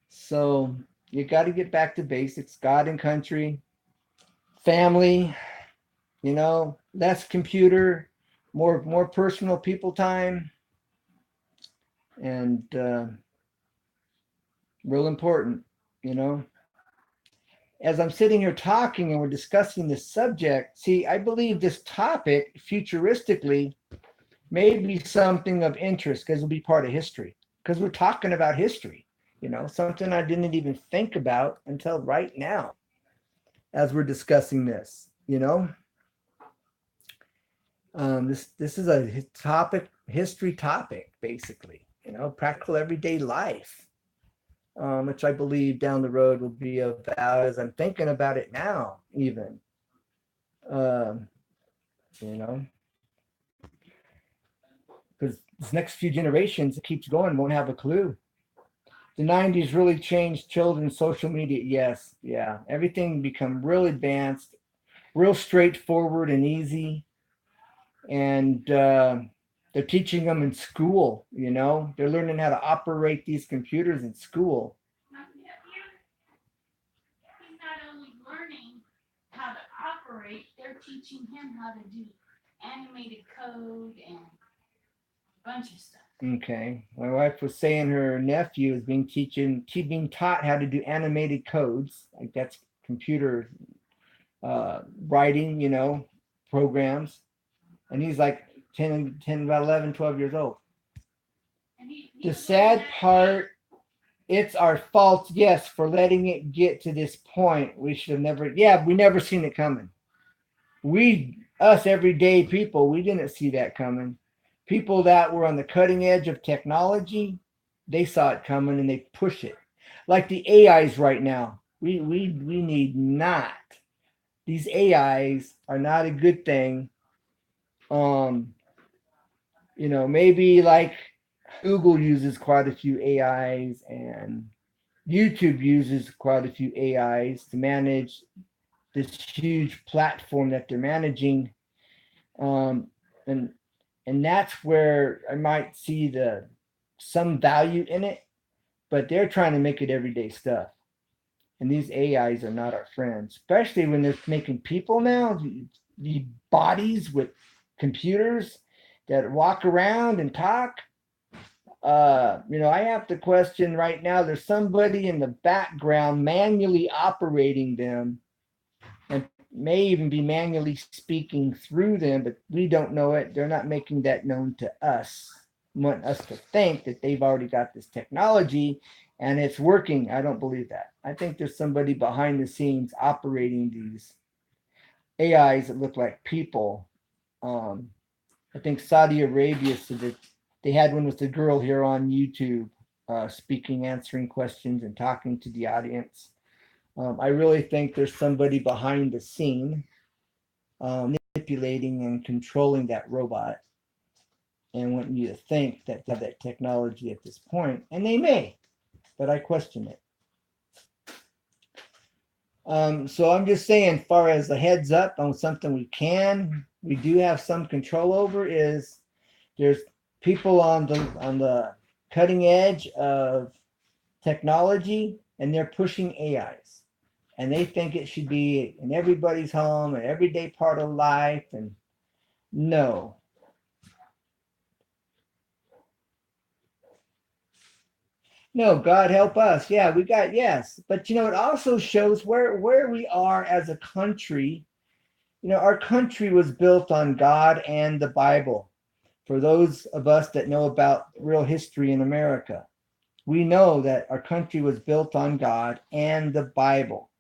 So you got to get back to basics, God and country, family, less computer, more personal people time, and real important, As I'm sitting here talking and we're discussing this subject, see, I believe this topic futuristically may be something of interest because it'll be part of history. Because we're talking about history, something I didn't even think about until right now as we're discussing this, this is a history topic, basically, practical everyday life, which I believe down the road will be about as I'm thinking about it now, even, um, you know, because this next few generations, it keeps going, won't have a clue. The 90s really changed children's social media. Yes, yeah, everything become real advanced, real straightforward and easy, and they're teaching them in school. They're learning how to operate these computers in school. He's not only learning how to operate, they're teaching him how to do animated code and a bunch of stuff. Okay, my wife was saying her nephew is being taught how to do animated codes, like that's computer writing, programs, and he's like 10, about 11, 12 years old. The sad part, it's our fault, yes, for letting it get to this point. We should have never, yeah, we never seen it coming. Us everyday people, we didn't see that coming. People that were on the cutting edge of technology, they saw it coming and they push it. Like the AIs right now, we need not. These AIs are not a good thing. Um, maybe like Google uses quite a few AIs and YouTube uses quite a few AIs to manage this huge platform that they're managing. Um, and that's where I might see the some value in it, but they're trying to make it everyday stuff. And these AIs are not our friends, especially when they're making people now, the bodies with computers that walk around and talk. I have to question right now. There's somebody in the background manually operating them, and may even be manually speaking through them, but we don't know it. They're not making that known to us. Want us to think that they've already got this technology and it's working. I don't believe that. I think there's somebody behind the scenes operating these AIs that look like people. Um, I think Saudi Arabia said that they had one with the girl here on YouTube, speaking, answering questions, and talking to the audience. I really think there's somebody behind the scene manipulating and controlling that robot and wanting you to think that they have that technology at this point, and they may, but I question it. So I'm just saying, as far as the heads up on something we do have some control over is there's people on the cutting edge of technology, and they're pushing AIs, and they think it should be in everybody's home, an everyday part of life, and no, No, God help us. Yeah, we got, yes. But you know, it also shows where we are as a country. You know, our country was built on God and the Bible. For those of us that know about real history in America, we know that our country was built on God and the Bible.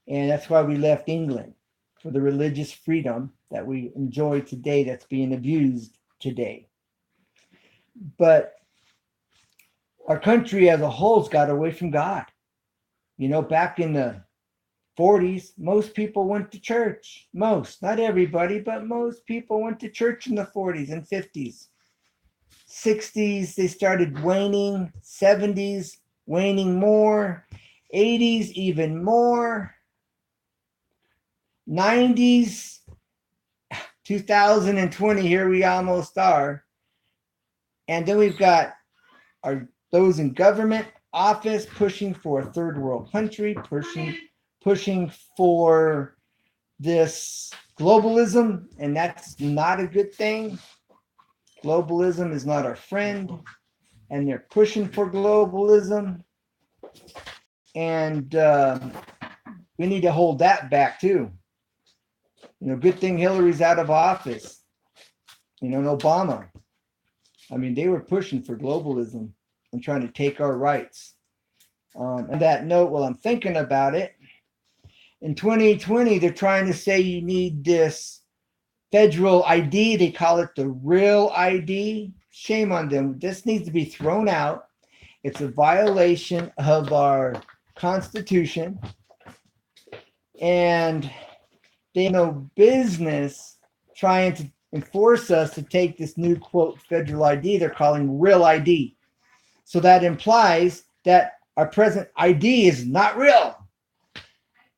And that's why we left England, for the religious freedom that we enjoy today that's being abused today. But our country as a whole's got away from God. You know, back in the 40s, most people went to church. Most, not everybody, but most people went to church in the 40s and 50s. 60s, they started waning. 70s, waning more. 80s, even more. 90s, 2020, here we almost are. And then we've got those in government office pushing for a third world country, pushing for this globalism, and that's not a good thing. Globalism is not our friend, and they're pushing for globalism, and we need to hold that back too. You know, good thing Hillary's out of office. You know, and Obama. I mean, they were pushing for globalism and trying to take our rights. On that note, while I'm thinking about it, in 2020, they're trying to say you need this federal ID. They call it the real ID. Shame on them. This needs to be thrown out. It's a violation of our Constitution. And they have no business trying to enforce us to take this new, quote, federal ID they're calling real ID. So that implies that our present ID is not real.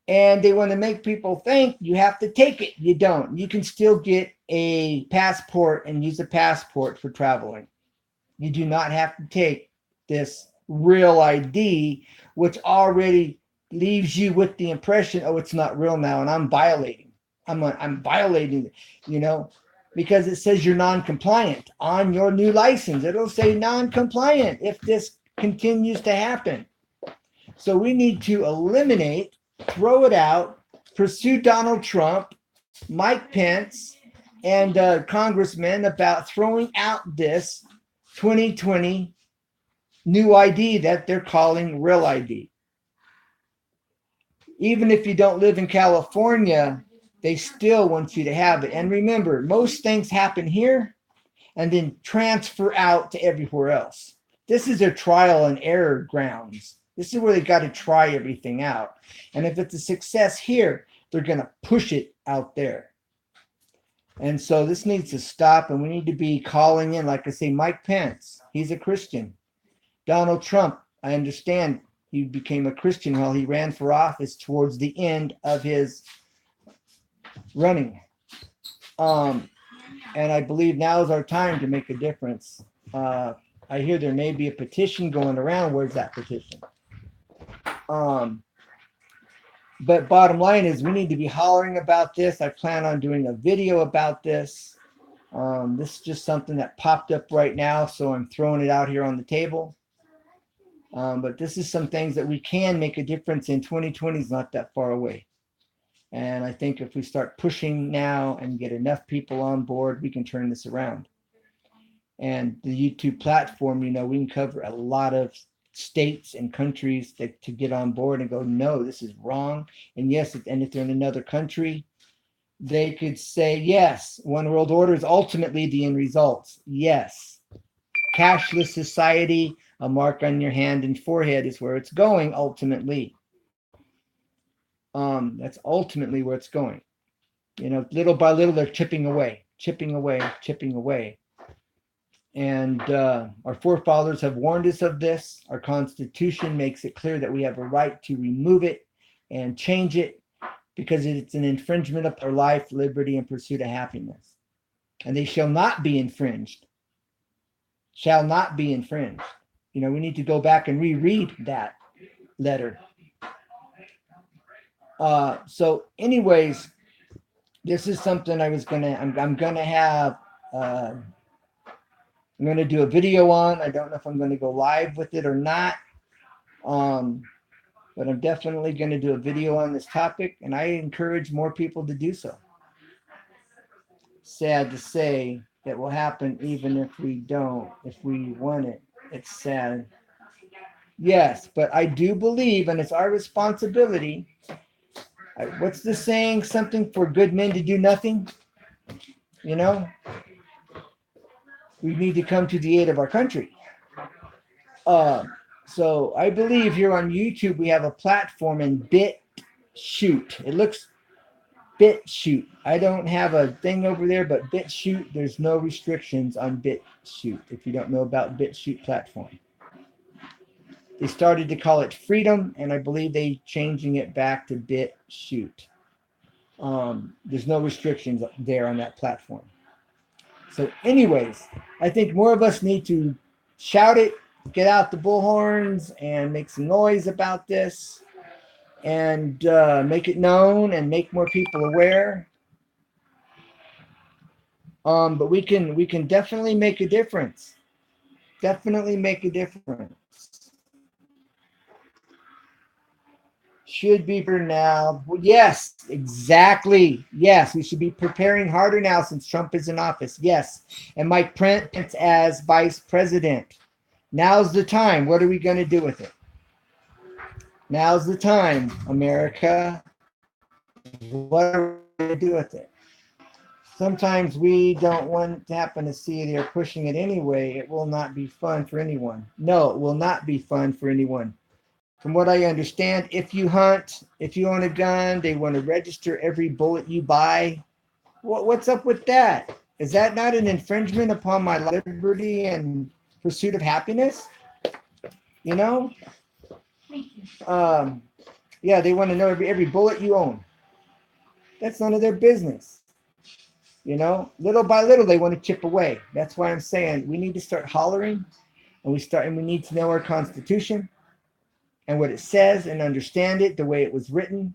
And they want to make people think you have to take it. You don't. You can still get a passport and use a passport for traveling. You do not have to take this real ID, which already leaves you with the impression, oh, it's not real now, and I'm violating. I'm violating, you know, because it says you're non-compliant on your new license. It'll say non-compliant if this continues to happen. So we need to eliminate, throw it out, pursue Donald Trump, Mike Pence, and congressmen about throwing out this 2020 new ID that they're calling real ID. Even if you don't live in California, they still want you to have it. And remember, most things happen here and then transfer out to everywhere else. This is their trial and error grounds. This is where they got to try everything out. And if it's a success here, they're going to push it out there. And so this needs to stop, and we need to be calling in, like I say, Mike Pence, he's a Christian. Donald Trump, I understand he became a Christian while he ran for office towards the end of his running. And I believe now is our time to make a difference. I hear there may be a petition going around. Where's that petition? But bottom line is we need to be hollering about this. I plan on doing a video about this. This is just something that popped up right now, so I'm throwing it out here on the table. But this is some things that we can make a difference in. 2020 is not that far away. And I think if we start pushing now and get enough people on board, we can turn this around. And the YouTube platform, you know, we can cover a lot of states and countries to get on board and go, no, this is wrong. And yes, and if they're in another country, they could say, yes, one world order is ultimately the end results. Yes. Cashless society, a mark on your hand and forehead is where it's going ultimately. That's ultimately where it's going. You know, little by little, they're chipping away. And our forefathers have warned us of this. Our Constitution makes it clear that we have a right to remove it and change it because it's an infringement of our life, liberty, and pursuit of happiness. And they shall not be infringed. Shall not be infringed. You know, we need to go back and reread that letter. So anyways, this is something I'm gonna have I'm going to do a video on. I don't know if I'm going to go live with it or not. But I'm definitely going to do a video on this topic, and I encourage more people to do so. Sad to say that will happen even if we don't, if we want it. It's sad. Yes, but I do believe, and it's our responsibility. What's the saying? Something for good men to do nothing? You know, we need to come to the aid of our country. So I believe here on YouTube we have a platform in BitChute. It looks BitChute. I don't have a thing over there, but BitChute, there's no restrictions on BitChute. If you don't know about BitChute platform, they started to call it Freedom, and I believe they changing it back to BitChute. There's no restrictions there on that platform. So, anyways, I think more of us need to shout it, get out the bullhorns, and make some noise about this, and make it known, and make more people aware. But we can definitely make a difference. Definitely make a difference. Should be for now. Well, yes, exactly. Yes, we should be preparing harder now since Trump is in office. Yes, and Mike Pence as vice president. Now's the time. What are we going to do with it? Now's the time, America. What are we going to do with it? Sometimes we don't want to happen to see they're pushing it anyway. It will not be fun for anyone. No, it will not be fun for anyone. From what I understand, if you hunt, if you own a gun, they want to register every bullet you buy. What's up with that? Is that not an infringement upon my liberty and pursuit of happiness? You know? Yeah, they want to know every bullet you own. That's none of their business. You know, little by little, they want to chip away. That's why I'm saying we need to start hollering, and we need to know our Constitution and what it says and understand it the way it was written,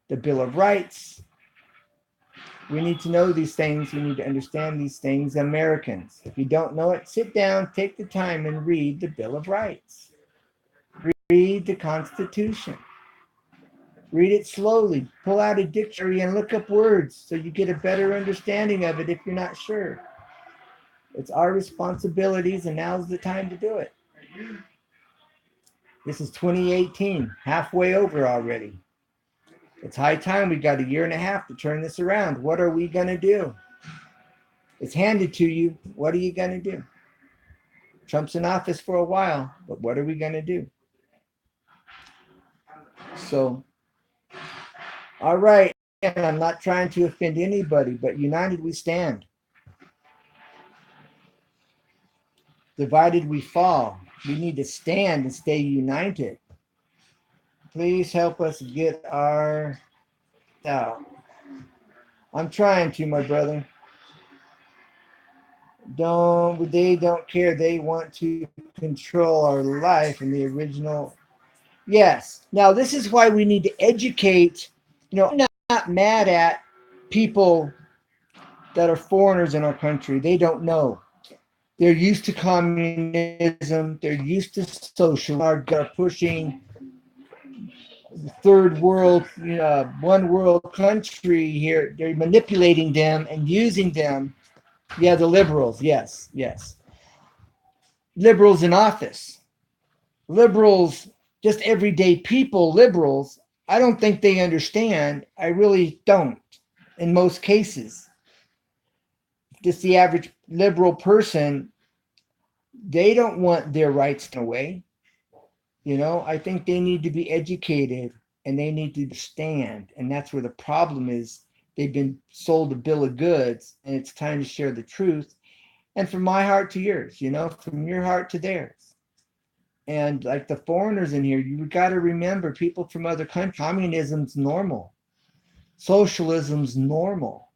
the Bill of Rights. We need to know these things. We need to understand these things, Americans. If you don't know it, sit down, take the time, and read the Bill of Rights. Read the Constitution. Read it slowly. Pull out a dictionary and look up words so you get a better understanding of it if you're not sure. It's our responsibilities, and now's the time to do it. This is 2018, halfway over already. It's high time. We got a year and a half to turn this around. What are we going to do? It's handed to you. What are you going to do? Trump's in office for a while, but what are we going to do? So, all right. And I'm not trying to offend anybody, but united we stand. Divided we fall. We need to stand and stay united. Please help us get our out. I'm trying to, my brother. They don't care. They want to control our life in the original. Yes. Now this is why we need to educate. You know, I'm not mad at people that are foreigners in our country. They don't know. They're used to communism. They're used to socialism. Are pushing third world, one world country here. They're manipulating them and using them. Yeah, the liberals. Yes, yes. Liberals in office. Liberals, just everyday people, liberals, I don't think they understand. I really don't in most cases. Just the average liberal person, they don't want their rights taken away. I think they need to be educated and they need to understand. And that's where the problem is. They've been sold a bill of goods, and it's time to share the truth. And from my heart to yours, from your heart to theirs. And like the foreigners in here, you got to remember people from other countries, communism's normal. Socialism's normal,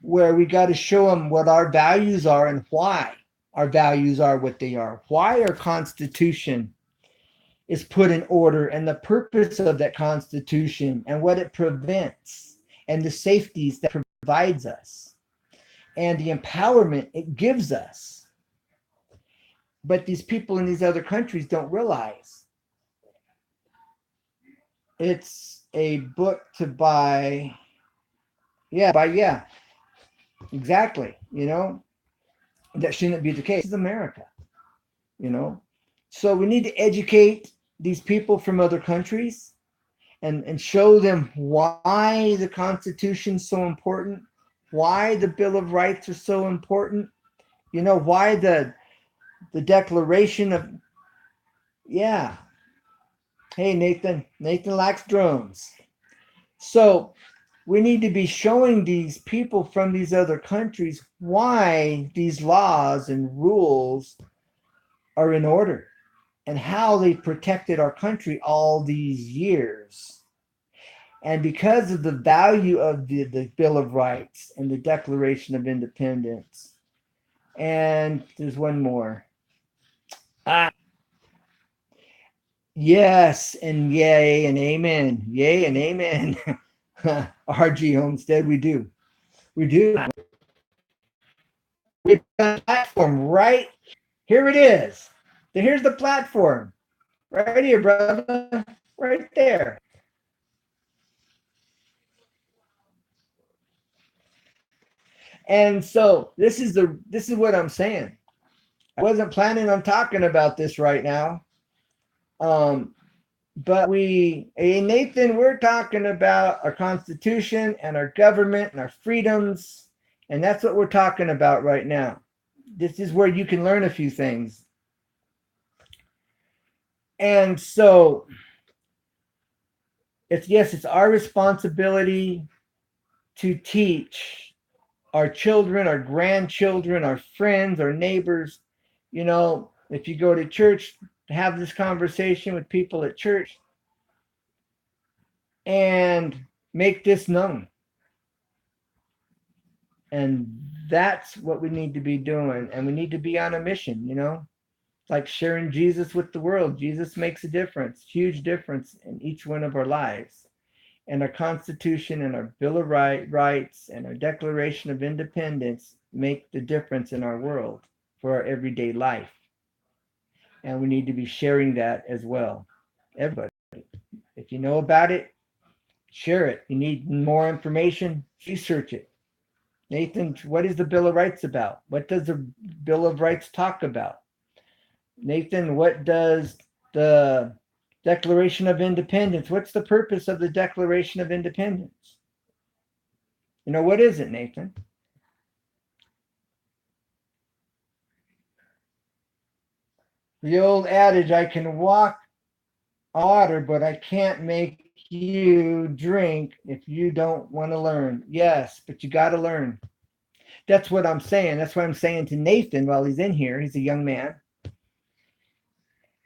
where we got to show them what our values are and why our values are what they are. Why our Constitution is put in order and the purpose of that Constitution and what it prevents and the safeties that provides us. and the empowerment it gives us. But these people in these other countries don't realize it's a book to buy. Yeah, exactly. That shouldn't be the case. This is America, you know. So we need to educate these people from other countries and show them why the Constitution's so important, why the Bill of Rights are so important, why the Declaration of, yeah. Hey, Nathan likes drums. So we need to be showing these people from these other countries why these laws and rules are in order and how they protected our country all these years. And because of the value of the Bill of Rights and the Declaration of Independence, and there's one more. Yes, and yay and amen. Yay and amen. RG Homestead, we do. We do. We've got a platform right here. It is. Here's the platform. Right here, brother. Right there. And so this is what I'm saying. I wasn't planning on talking about this right now. But Nathan, we're talking about our Constitution and our government and our freedoms. And that's what we're talking about right now. This is where you can learn a few things. And so it's our responsibility to teach our children, our grandchildren, our friends, our neighbors. If you go to church, have this conversation with people at church and make this known. And that's what we need to be doing. And we need to be on a mission, like sharing Jesus with the world. Jesus makes a difference, huge difference in each one of our lives. And our Constitution and our Bill of Rights and our Declaration of Independence make the difference in our world for our everyday life. And we need to be sharing that as well. Everybody. If you know about it, share it. You need more information, research it. Nathan, what is the Bill of Rights about? What does the Bill of Rights talk about? Nathan, what does the Declaration of Independence, what's the purpose of the Declaration of Independence? What is it, Nathan? The old adage, I can walk on water, but I can't make you drink if you don't want to learn. Yes, but you got to learn. That's what I'm saying. That's what I'm saying to Nathan while he's in here. He's a young man.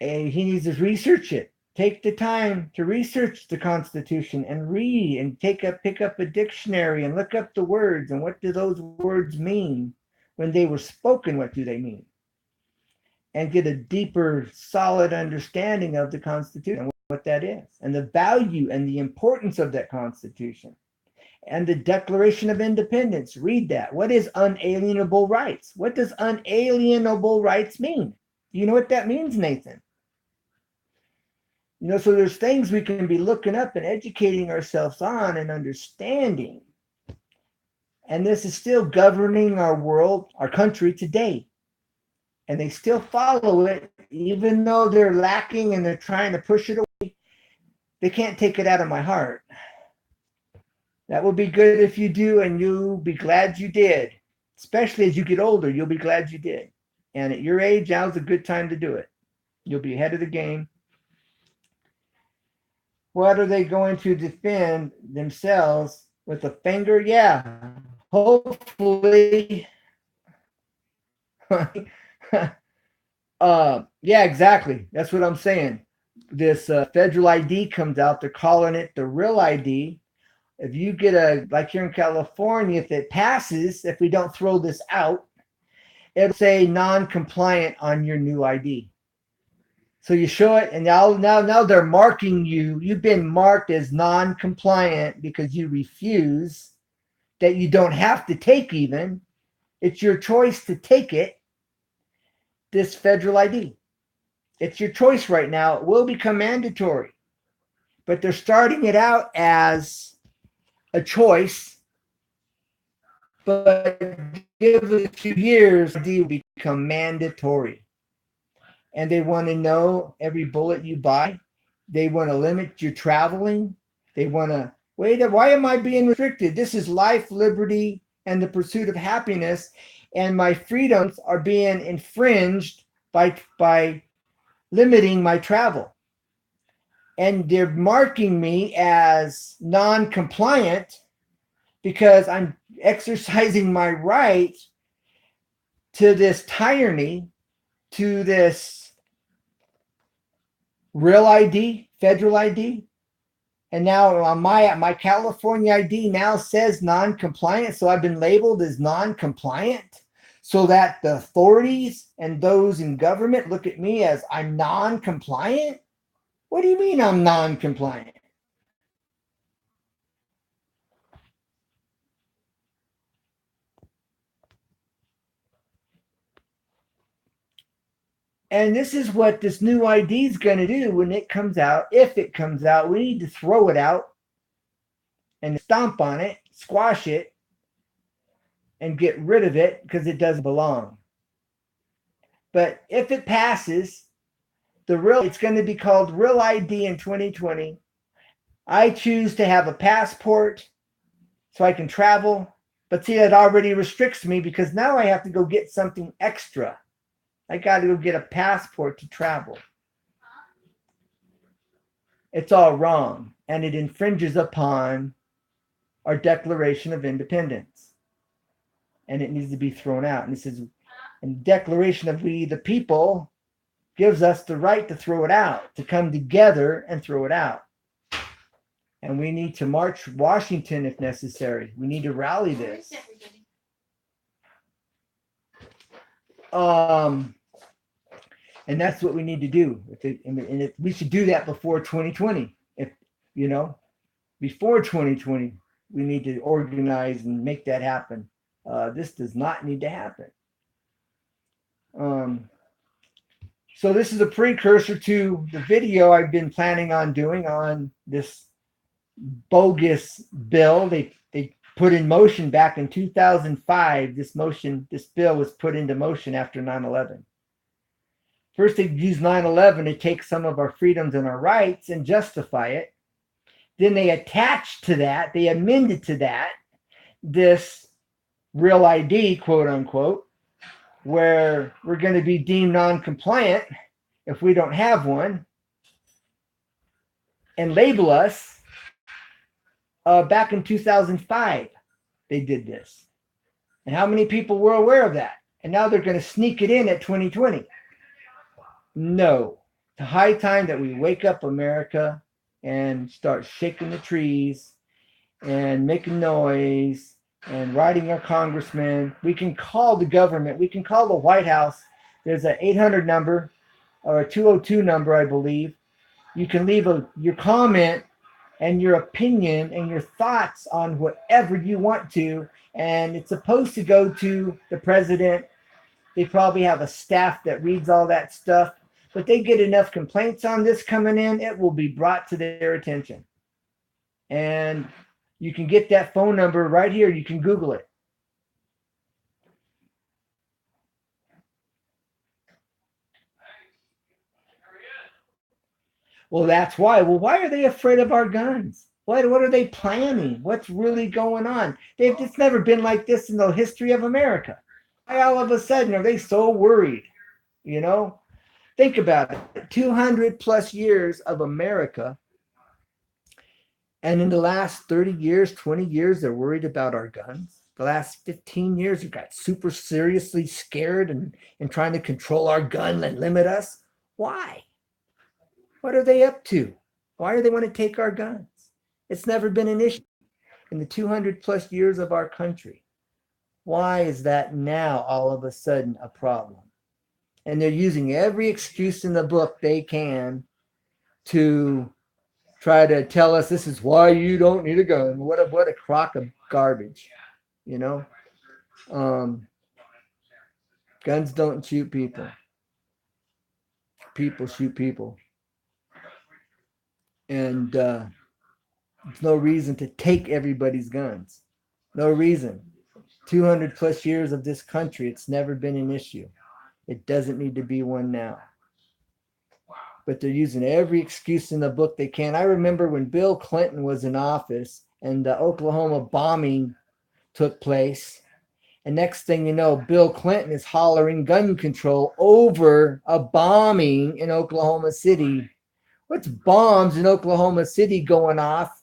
And he needs to research it. Take the time to research the Constitution and read and pick up a dictionary and look up the words and what do those words mean when they were spoken. What do they mean? And get a deeper, solid understanding of the Constitution and what that is and the value and the importance of that Constitution. And the Declaration of Independence, read that. What is unalienable rights? What does unalienable rights mean? Do you know what that means, Nathan? So there's things we can be looking up and educating ourselves on and understanding. And this is still governing our world, our country today. And they still follow it, even though they're lacking and they're trying to push it away. They can't take it out of my heart. That will be good if you do, and you'll be glad you did. Especially as you get older, you'll be glad you did. And at your age, now's a good time to do it. You'll be ahead of the game. What are they going to defend themselves with a finger? Yeah, hopefully. Yeah, exactly. That's what I'm saying. This federal ID comes out. They're calling it the real ID. If you get like here in California, if it passes, if we don't throw this out, it'll say non-compliant on your new ID. So you show it, and now they're marking you. You've been marked as non-compliant because you refuse, that you don't have to take even. It's your choice to take it, this federal ID. It's your choice right now. It will become mandatory. But they're starting it out as a choice, but give it a few years, ID will become mandatory. And they want to know every bullet you buy. They want to limit your traveling. They want to wait. Why am I being restricted? This is life, liberty, and the pursuit of happiness, and my freedoms are being infringed by limiting my travel. And they're marking me as non-compliant because I'm exercising my right to this tyranny, to this real ID, federal ID. And now on my California ID now says non-compliant. So I've been labeled as non-compliant so that the authorities and those in government look at me as I'm non-compliant. What do you mean I'm non-compliant? And this is what this new ID is going to do when it comes out. If it comes out, we need to throw it out and stomp on it, squash it, and get rid of it because it doesn't belong. But if it passes, it's going to be called Real ID in 2020. I choose to have a passport so I can travel. But see, that already restricts me because now I have to go get something extra. I got to go get a passport to travel. It's all wrong, and it infringes upon our Declaration of Independence, and it needs to be thrown out. And this is, and Declaration of We the People gives us the right to throw it out, to come together and throw it out. And we need to march Washington if necessary. We need to rally this. And that's what we need to do. We should do that before 2020. If before 2020, we need to organize and make that happen. This does not need to happen. So this is a precursor to the video I've been planning on doing on this bogus bill they put in motion back in 2005. This bill was put into motion after 9/11. First, they used 9/11 to take some of our freedoms and our rights and justify it. Then they attached to that, they amended to that, this real ID, quote unquote, where we're going to be deemed non-compliant if we don't have one, and label us. Back in 2005, they did this. And how many people were aware of that? And now they're going to sneak it in at 2020. No. It's high time that we wake up, America, and start shaking the trees and making noise and writing our congressmen. We can call the government. We can call the White House. There's an 800 number or a 202 number, I believe. You can leave your comment and your opinion and your thoughts on whatever you want to. And it's supposed to go to the president. They probably have a staff that reads all that stuff. But they get enough complaints on this coming in, it will be brought to their attention. And you can get that phone number right here. You can Google it. Well, that's why. Well, why are they afraid of our guns? What are they planning? What's really going on? It's never been like this in the history of America. Why all of a sudden are they so worried? Think about it. 200 plus years of America. And in the last 30 years, 20 years, they're worried about our guns. The last 15 years, we got super seriously scared and trying to control our gun and limit us. Why? What are they up to? Why do they want to take our guns? It's never been an issue in the 200 plus years of our country. Why is that now all of a sudden a problem? And they're using every excuse in the book they can to try to tell us this is why you don't need a gun. What a crock of garbage, Guns don't shoot people. People shoot people. And there's no reason to take everybody's guns. No reason. 200 plus years of this country, it's never been an issue. It doesn't need to be one now. But they're using every excuse in the book they can. I remember when Bill Clinton was in office and the Oklahoma bombing took place. And next thing you know, Bill Clinton is hollering gun control over a bombing in Oklahoma City. What's bombs in Oklahoma City going off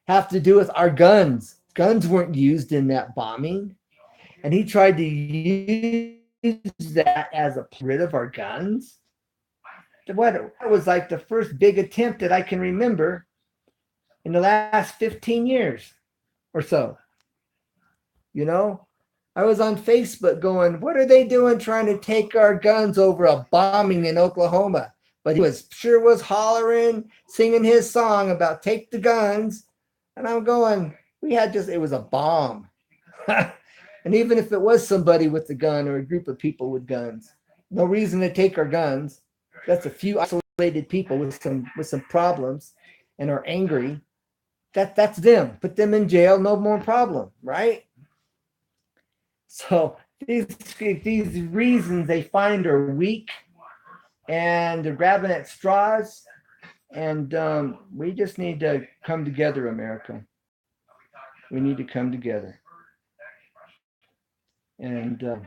have to do with our guns? Guns weren't used in that bombing. And he tried to use that as a rid of our guns. What was like the first big attempt that I can remember in the last 15 years or so. You know, I was on Facebook going, what are they doing trying to take our guns over a bombing in Oklahoma? But he was hollering, singing his song about take the guns. And I'm going, it was a bomb. And even if it was somebody with a gun or a group of people with guns, no reason to take our guns. That's a few isolated people with some problems and are angry. That's them. Put them in jail, no more problem, right? So these reasons they find are weak, and they're grabbing at straws. And we just need to come together, America. We need to come together. And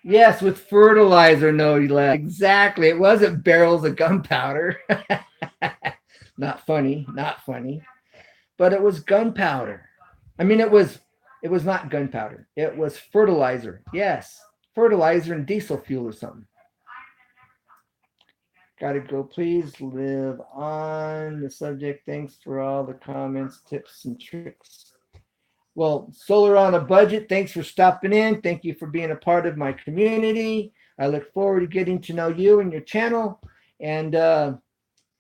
yes, with fertilizer, no, exactly. It wasn't barrels of gunpowder. Not funny, but it was gunpowder. I mean, it was not gunpowder. It was fertilizer. Yes, fertilizer and diesel fuel or something. Gotta go. Please live on the subject. Thanks for all the comments, tips, and tricks. Well, Solar on a Budget, thanks for stopping in. Thank you for being a part of my community. I look forward to getting to know you and your channel and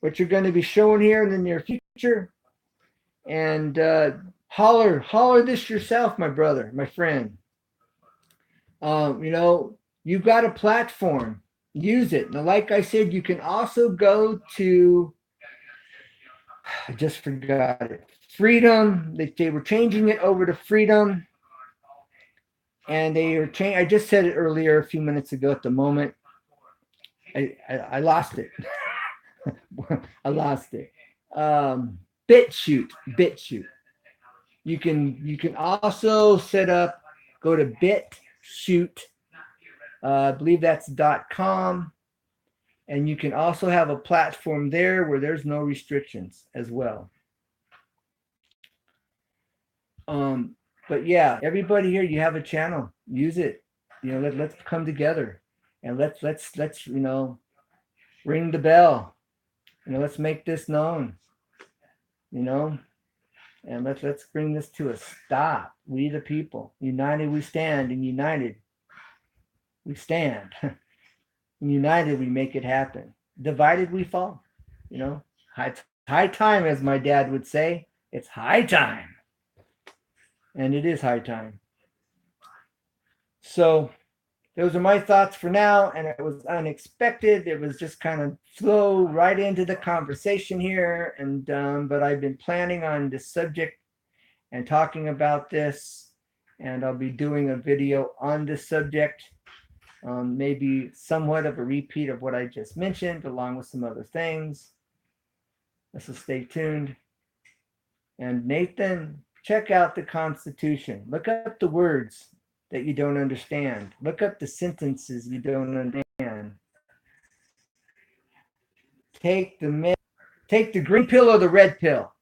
what you're going to be showing here in the near future. And holler this yourself, my brother, my friend. You've got a platform. Use it. Now, like I said, you can also go to, I just forgot it, Freedom. They were changing it over to Freedom. And they are changing. I just said it earlier a few minutes ago. At the moment, I lost it. I lost it. BitChute. You can also set up. Go to BitChute. I believe that's .com, and you can also have a platform there where there's no restrictions as well. But yeah, everybody here, you have a channel. Use it. Let's come together, and let's ring the bell. Let's make this known. And let's bring this to a stop. We the people, united we stand, and united we stand. United we make it happen. Divided we fall. High time, as my dad would say. It's high time. And it is high time. So those are my thoughts for now, and it was unexpected. It was just kind of flow right into the conversation here, and but I've been planning on this subject and talking about this, and I'll be doing a video on this subject, maybe somewhat of a repeat of what I just mentioned, along with some other things. So stay tuned. And Nathan, check out the Constitution. Look up the words that you don't understand. Look up the sentences you don't understand. Take the green pill or the red pill.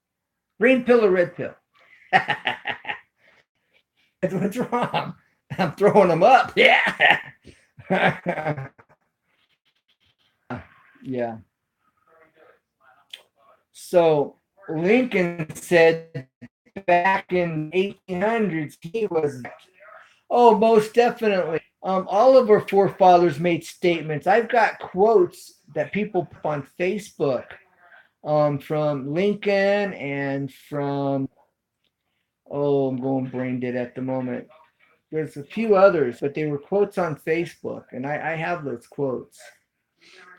Green pill or red pill. What's wrong? I'm throwing them up. Yeah. Yeah. So Lincoln said back in 1800s he was, most definitely. All of our forefathers made statements. I've got quotes that people put on Facebook from Lincoln and from, I'm going brain dead at the moment. there's a few others, but they were quotes on Facebook, and I have those quotes.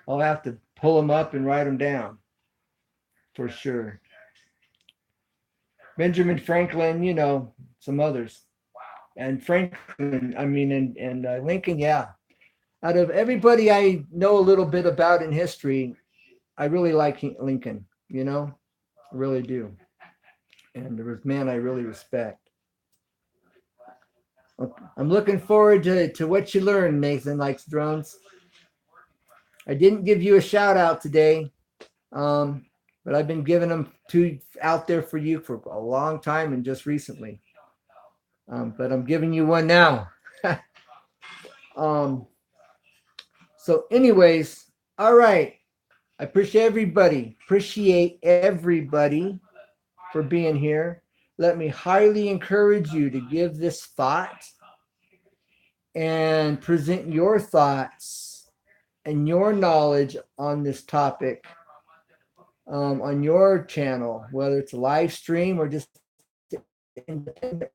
I'll have to pull them up and write them down for sure. Benjamin Franklin, some others, and Franklin. I mean, and Lincoln. Yeah. Out of everybody I know a little bit about in history, I really like Lincoln. I really do. And there was man I really respect. I'm looking forward to what you learn, Nathan Likes Drones. I didn't give you a shout out today, but I've been giving them out there for you for a long time and just recently. But I'm giving you one now. um, so, anyways, all right. I appreciate everybody for being here. Let me highly encourage you to give this thought and present your thoughts and your knowledge on this topic on your channel, whether it's a live stream or just independent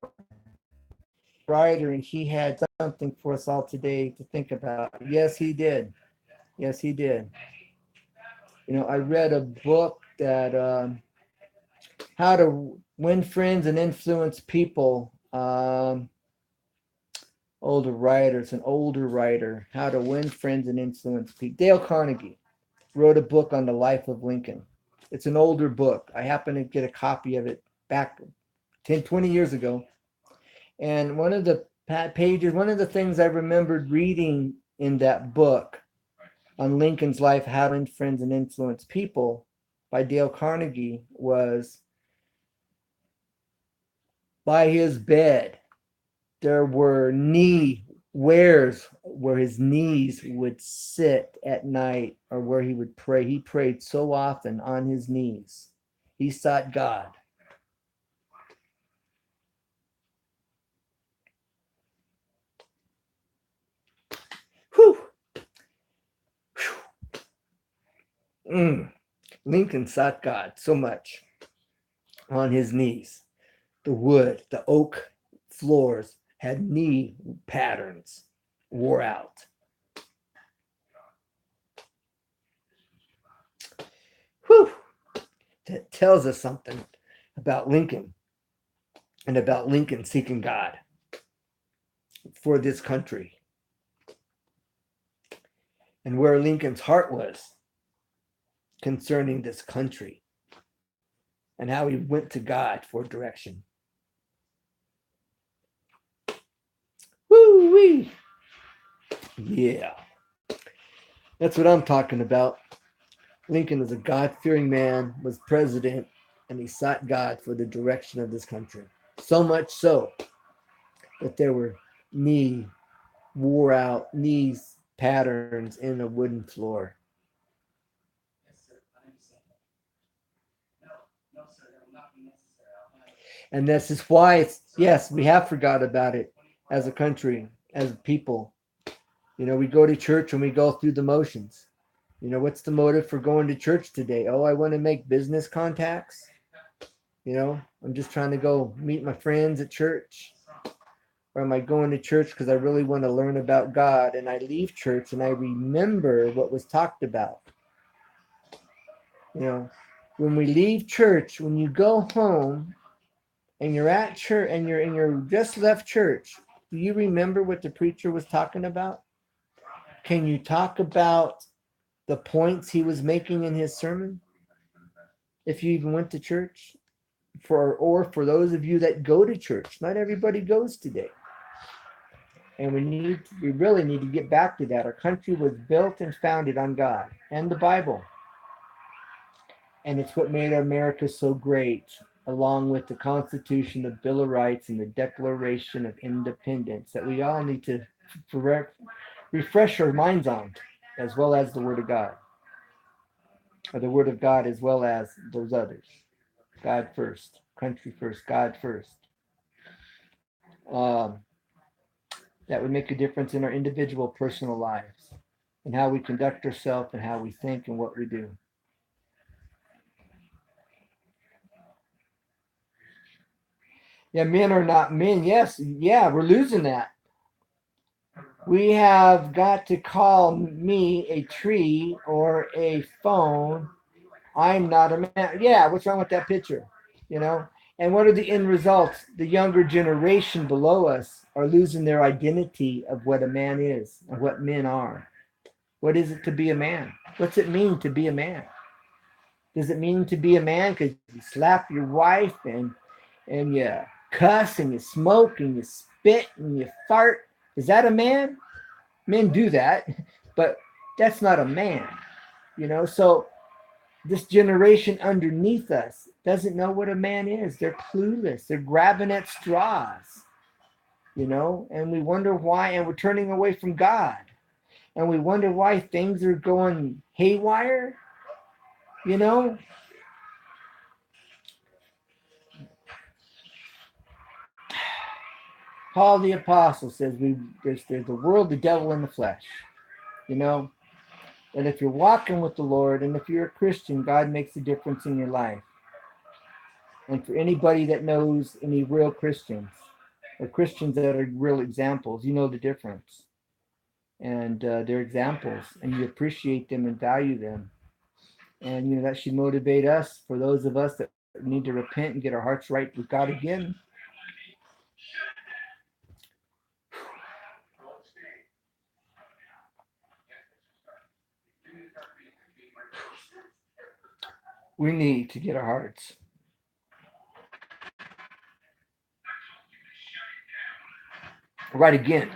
writer, and he had something for us all today to think about. Yes, he did. Yes, he did. I read a book that how to win friends and influence people. Older writer, it's an older writer, How to Win Friends and Influence People. Dale Carnegie wrote a book on the life of Lincoln. It's an older book. I happened to get a copy of it back 10, 20 years ago. And one of the pages, one of the things I remembered reading in that book on Lincoln's life, How to Win Friends and Influence People by Dale Carnegie was, by his bed, there were wares where his knees would sit at night or where he would pray. He prayed so often on his knees. He sought God. Whew. Lincoln sought God so much on his knees. The wood, the oak floors had knee patterns, wore out. Whew. That tells us something about Lincoln and about Lincoln seeking God for this country and where Lincoln's heart was concerning this country and how he went to God for direction. Woo-wee! Yeah. That's what I'm talking about. Lincoln was a God-fearing man, was president, and he sought God for the direction of this country. So much so that there were wore out knees patterns in a wooden floor. And this is why yes, we have forgot about it as a country, as a people. We go to church and we go through the motions. What's the motive for going to church today? Oh, I want to make business contacts. I'm just trying to go meet my friends at church. Or am I going to church because I really want to learn about God? And I leave church and I remember what was talked about. When we leave church, when you go home and you're at church and you're just left church, do you remember what the preacher was talking about? Can you talk about the points he was making in his sermon? If you even went to church, or for those of you that go to church, not everybody goes today. And we really need to get back to that. Our country was built and founded on God and the Bible. And it's what made America so great, along with the Constitution, the Bill of Rights, and the Declaration of Independence, that we all need to refresh our minds on, as well as the Word of God. Or the Word of God as well as those others. God first, country first, God first. That would make a difference in our individual personal lives and how we conduct ourselves and how we think and what we do. Yeah, men are not men. Yes, yeah, we're losing that. We have got to call me a tree or a phone. I'm not a man. Yeah, what's wrong with that picture? You know? And what are the end results? The younger generation below us are losing their identity of what a man is and what men are. What is it to be a man? What's it mean to be a man? Does it mean to be a man because you slap your wife and you cuss and you smoke and you spit and you fart? Is that a man? Men do that, but that's not a man, you know? So this generation underneath us doesn't know what a man is. They're clueless. They're grabbing at straws, you know? And we wonder why, and we're turning away from God. And we wonder why things are going haywire, you know? Paul the Apostle says there's the world, the devil, and the flesh. You know, and if you're walking with the Lord and if you're a Christian, God makes a difference in your life. And for anybody that knows any real Christians or Christians that are real examples, you know the difference. And they're examples, and you appreciate them and value them. And you know that should motivate us for those of us that need to repent and get our hearts right with God again. We need to get our hearts right again,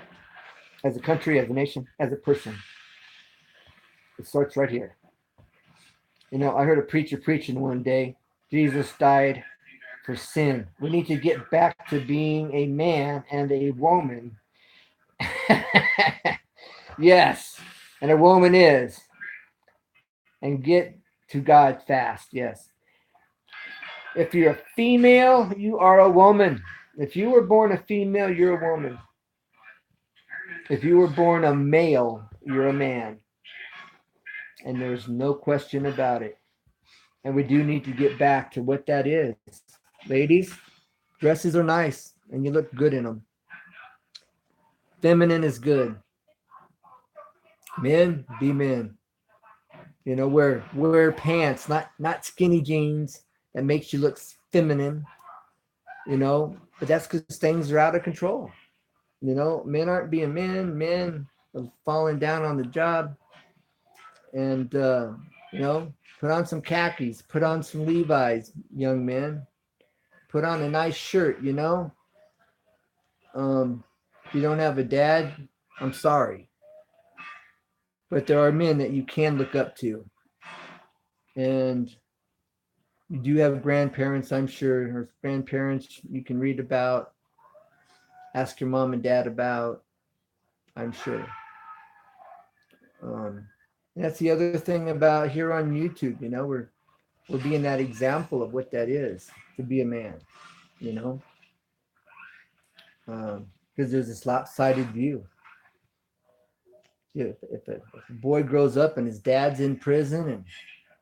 as a country, as a nation, as a person. It starts right here. You know, I heard a preacher preaching one day. Jesus died for sin. We need to get back to being a man and a woman. Yes, and a woman is. And get to God fast. Yes. If you're a female, you are a woman. If you were born a female, you're a woman. If you were born a male, you're a man. And there's no question about it. And we do need to get back to what that is. Ladies, dresses are nice and you look good in them. Feminine is good. Men, be men. You know, wear pants, not skinny jeans that makes you look feminine. You know, but that's because things are out of control. You know, men aren't being men. Men are falling down on the job, and you know, put on some khakis, put on some Levi's, young men. Put on a nice shirt. You know, if you don't have a dad, I'm sorry, but there are men that you can look up to, and you do have grandparents, I'm sure, or grandparents you can read about, ask your mom and dad about, I'm sure. And that's the other thing about here on YouTube. You know, we're being that example of what that is to be a man. You know, because there's this lopsided view. If a boy grows up and his dad's in prison and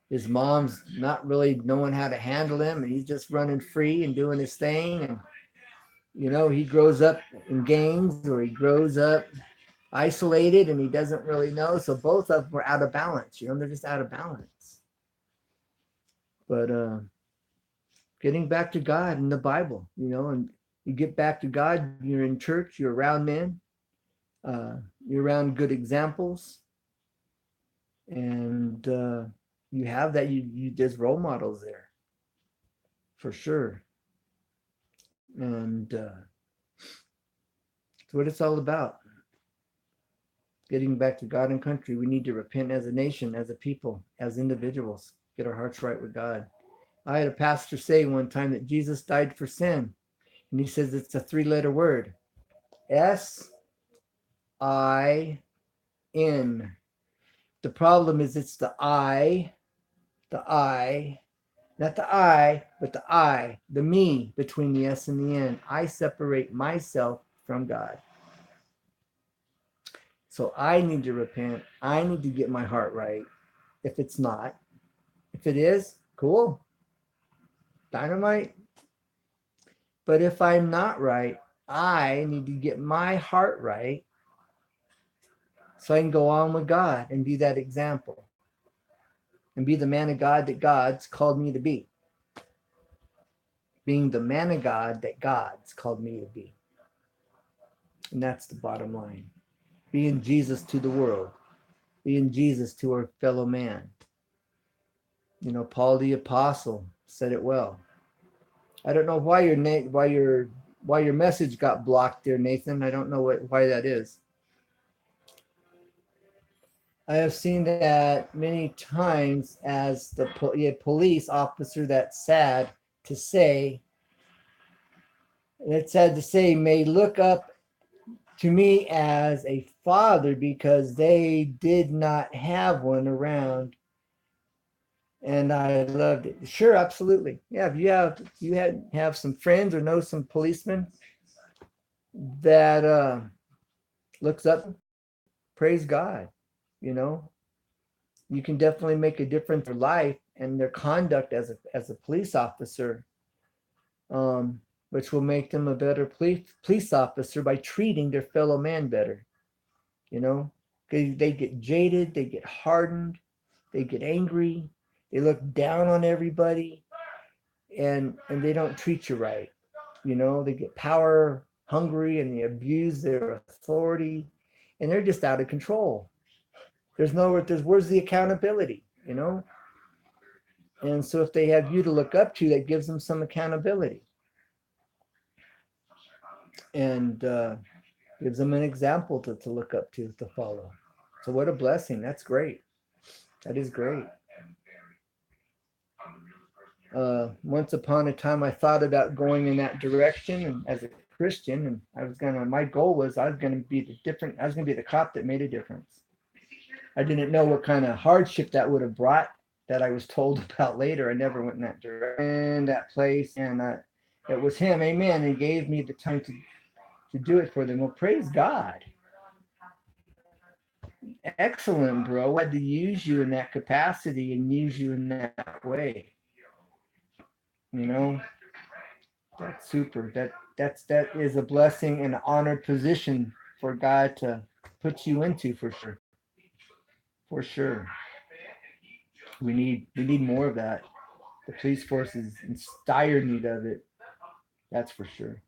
his mom's not really knowing how to handle him and he's just running free and doing his thing, and you know he grows up in gangs or he grows up isolated and he doesn't really know, so both of them are out of balance. You know, they're just out of balance. But getting back to God and the Bible, you know, and you get back to God, you're in church, you're around men, you're around good examples, and you have that. You there's role models there for sure, and it's what it's all about. Getting back to God and country, we need to repent as a nation, as a people, as individuals, get our hearts right with God. I had a pastor say one time that Jesus died for sin, and he says it's a three-letter word: S-I-N. The problem is it's the I, not the I, but the I, the me between the S and the N. I separate myself from God. So I need to repent. I need to get my heart right. If it's not, if it is, cool. Dynamite. But if I'm not right, I need to get my heart right so I can go on with God and be that example and be the man of God that God's called me to be. Being the man of God that God's called me to be. And that's the bottom line. Being Jesus to the world, being Jesus to our fellow man. You know, Paul the Apostle said it well. I don't know why your message got blocked there, Nathan. I don't know why that is. I have seen that many times as the police officer. That's sad to say. It's sad to say may look up to me as a father because they did not have one around, and I loved it. Sure, absolutely. Yeah, if you have some friends or know some policemen that looks up, praise God. You know, you can definitely make a difference in their life and their conduct as a police officer, which will make them a better police officer by treating their fellow man better. You know, they get jaded, they get hardened, they get angry, they look down on everybody, and they don't treat you right. You know, they get power hungry and they abuse their authority, and they're just out of control. Where's the accountability, you know? And so if they have you to look up to, that gives them some accountability and gives them an example to look up to follow. So what a blessing. That's great. That is great. Once upon a time, I thought about going in that direction, and as a Christian, and my goal was I was gonna be the cop that made a difference. I didn't know what kind of hardship that would have brought that I was told about later. I never went in that direction, that place, and it was him, amen. He gave me the time to do it for them. Well, praise God. Excellent, bro. I had to use you in that capacity and use you in that way. You know, that's super. That is a blessing and an honored position for God to put you into, for sure. For sure. We need more of that. The police force is in dire need of it. That's for sure.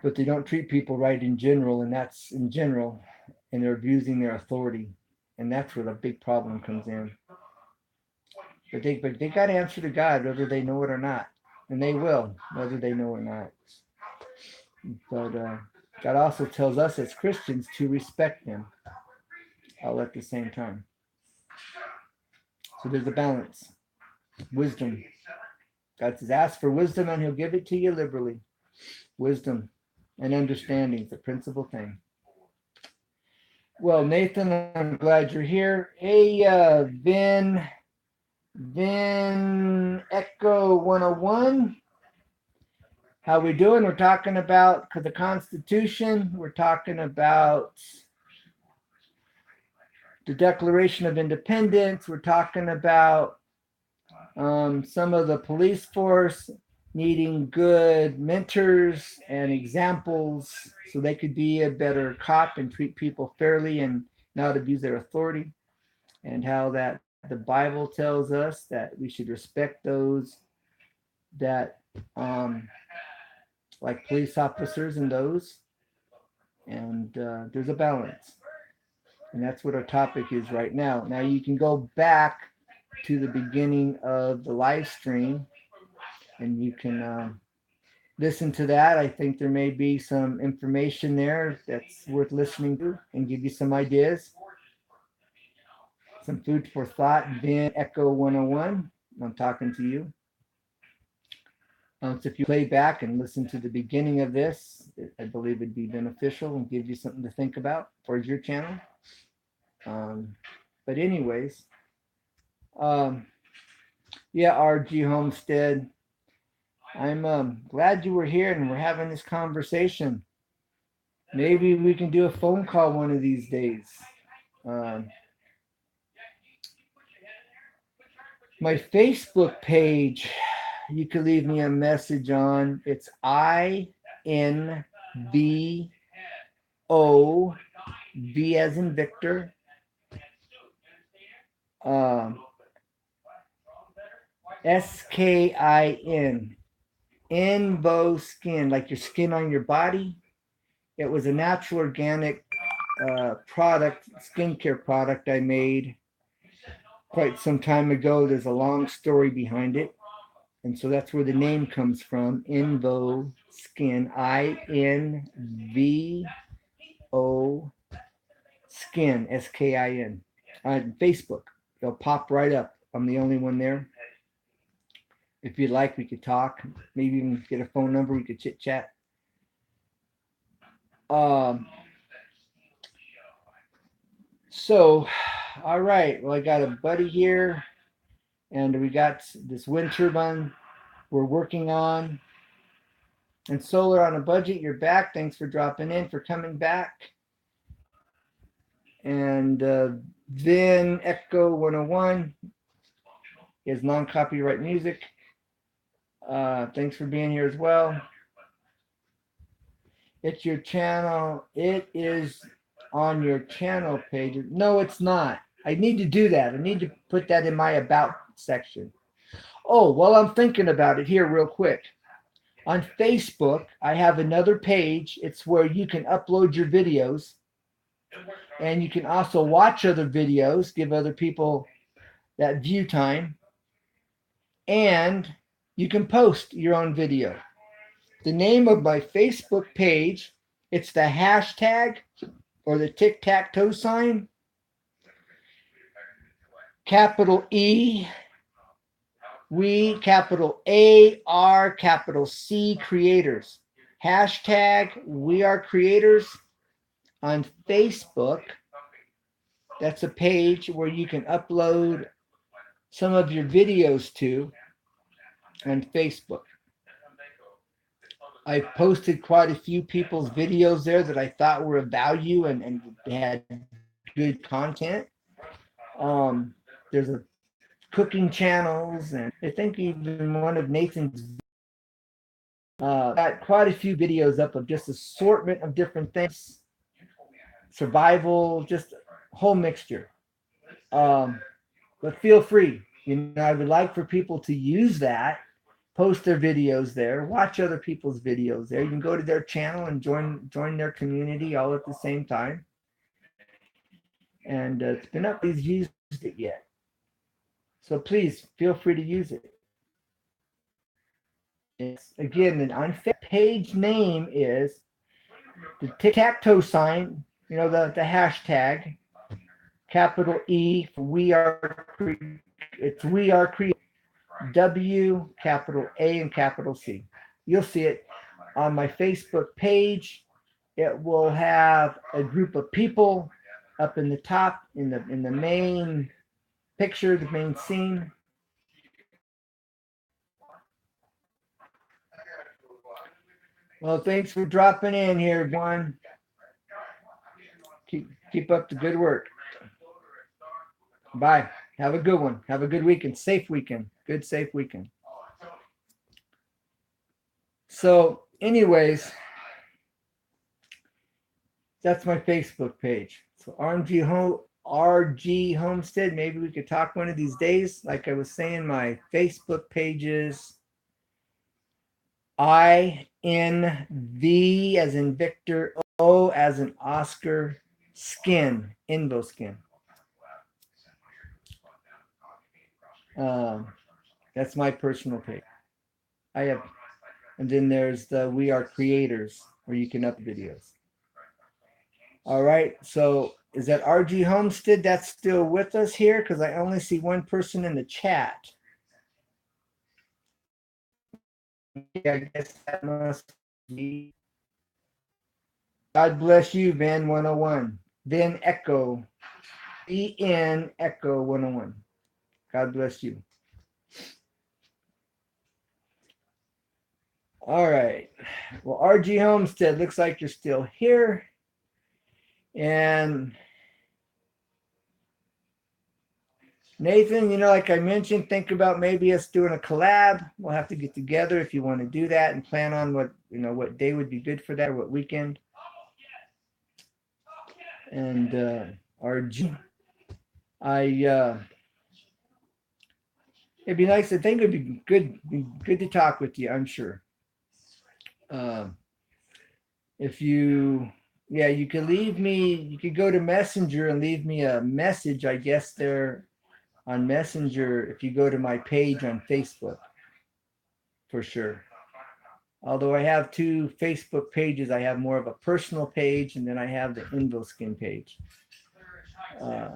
But they don't treat people right in general, and that's in general, and they're abusing their authority, and that's where the big problem comes in. But they got to answer to God whether they know it or not, and they will whether they know or not. But God also tells us as Christians to respect them all at the same time. So there's a balance. Wisdom. God says, ask for wisdom and he'll give it to you liberally. Wisdom and understanding is the principal thing. Well, Nathan, I'm glad you're here. Hey, Vin Echo 101. How we doing? We're talking about the Constitution. We're talking about the Declaration of Independence. We're talking about some of the police force needing good mentors and examples so they could be a better cop and treat people fairly and not abuse their authority, and how that the Bible tells us that we should respect those that like police officers and those, and there's a balance, and that's what our topic is right now. Now you can go back to the beginning of the live stream and you can listen to that. I think there may be some information there that's worth listening to and give you some ideas, some food for thought. Vin Echo 101, I'm talking to you. So if you play back and listen to the beginning of this, I believe it'd be beneficial and give you something to think about for your channel. But anyways, yeah, RG Homestead, I'm glad you were here and we're having this conversation. Maybe we can do a phone call one of these days. My Facebook page, you can leave me a message on. It's INVO, V as in Victor, um, SKIN, Invo Skin, like your skin on your body. It was a natural organic product, skincare product I made quite some time ago. There's a long story behind it. And so that's where the name comes from. Invo Skin, INVO Skin, SKIN. On Facebook, it'll pop right up. I'm the only one there. If you'd like, we could talk. Maybe even get a phone number. We could chit chat. So, all right. Well, I got a buddy here, and we got this wind turbine we're working on, and solar on a budget. You're back. Thanks for dropping in, for coming back. And then Echo 101 is non-copyright music. Thanks for being here as well. It's your channel. It is on your channel page. No, it's not. I need to do that. I need to put that in my about section. Oh, well, I'm thinking about it here real quick. On Facebook, I have another page. It's where you can upload your videos, and you can also watch other videos, give other people that view time, and you can post your own video. The name of my Facebook page, it's the hashtag or the tic-tac-toe sign, capital E, we, capital AR, capital C, creators. Hashtag we are creators on Facebook. That's a page where you can upload some of your videos to on Facebook. I posted quite a few people's videos there that I thought were of value and had good content. There's a cooking channels, and I think even one of Nathan's got quite a few videos up of just assortment of different things, survival, just a whole mixture. But feel free. I would like for people to use that, post their videos there, watch other people's videos there. You can go to their channel and join their community all at the same time. And it's been up. Nobody's used it yet, so please feel free to use it. It's again an unfit page name is the tic-tac-toe sign. The hashtag, capital E for we are. It's we are creating. W, capital A, and capital C. You'll see it on my Facebook page. It will have a group of people up in the top in the main picture, the main scene. Well, thanks for dropping in here, everyone. Keep up the good work. Bye. Have a good one. Have a good weekend. Safe weekend. Good, safe weekend. So, anyways, that's my Facebook page. So RG Homestead. Maybe we could talk one of these days. Like I was saying, my Facebook pages INV as in Victor, O as in Oscar, Skin, Invo Skin. That's my personal page. I have, and then there's the We Are Creators where you can upload videos. All right, so is that RG Homestead that's still with us here? Because I only see one person in the chat. Yeah, I guess that must be. God bless you, Van 101. Van Echo. VN Echo 101. God bless you. All right. Well, RG Homestead, looks like you're still here. And Nathan, like I mentioned, think about maybe us doing a collab. We'll have to get together if you want to do that and plan on what day would be good for that or what weekend. And RG, it'd be nice. I think it'd be good to talk with you. I'm sure. Um, if you, yeah, you could leave me. You could go to Messenger and leave me a message. I guess there on Messenger if you go to my page on Facebook for sure. Although I have two Facebook pages, I have more of a personal page, and then I have the InvoSkin page. Uh,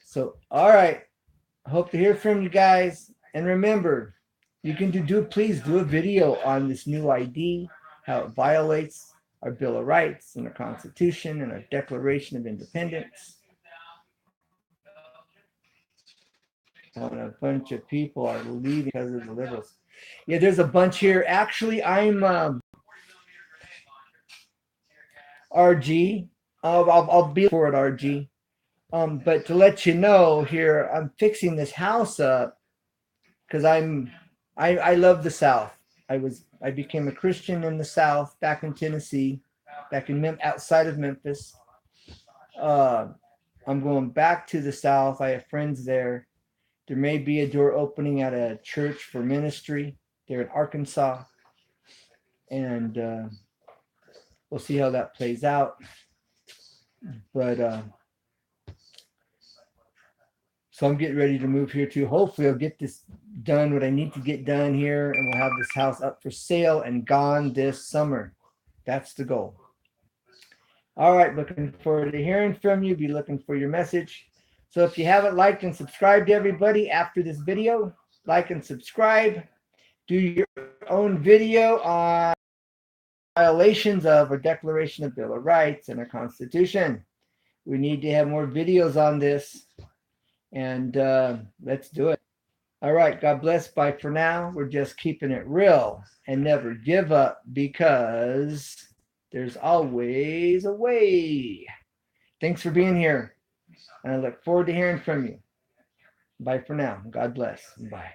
so, all right. Hope to hear from you guys. And remember, you can please do a video on this new ID, how it violates our Bill of Rights and our Constitution and our Declaration of Independence. And a bunch of people are leaving because of the liberals. Yeah, there's a bunch here. Actually, I'm RG. I'll be for it, RG. But to let you know here, I'm fixing this house up because I love the South. I became a Christian in the South back in Tennessee, outside of Memphis. Uh, I'm going back to the South. I have friends there. There may be a door opening at a church for ministry there in Arkansas, and we'll see how that plays out. But so I'm getting ready to move here too. Hopefully, I'll get this done, what I need to get done here, and we'll have this house up for sale and gone this summer. That's the goal. All right, looking forward to hearing from you. Be looking for your message. So if you haven't liked and subscribed to everybody after this video, like and subscribe. Do your own video on violations of our Declaration of Bill of Rights and our Constitution. We need to have more videos on this, and let's do it. All right, God bless. Bye for now. We're just keeping it real and never give up because there's always a way. Thanks for being here, and I look forward to hearing from you. Bye for now. God bless. Bye.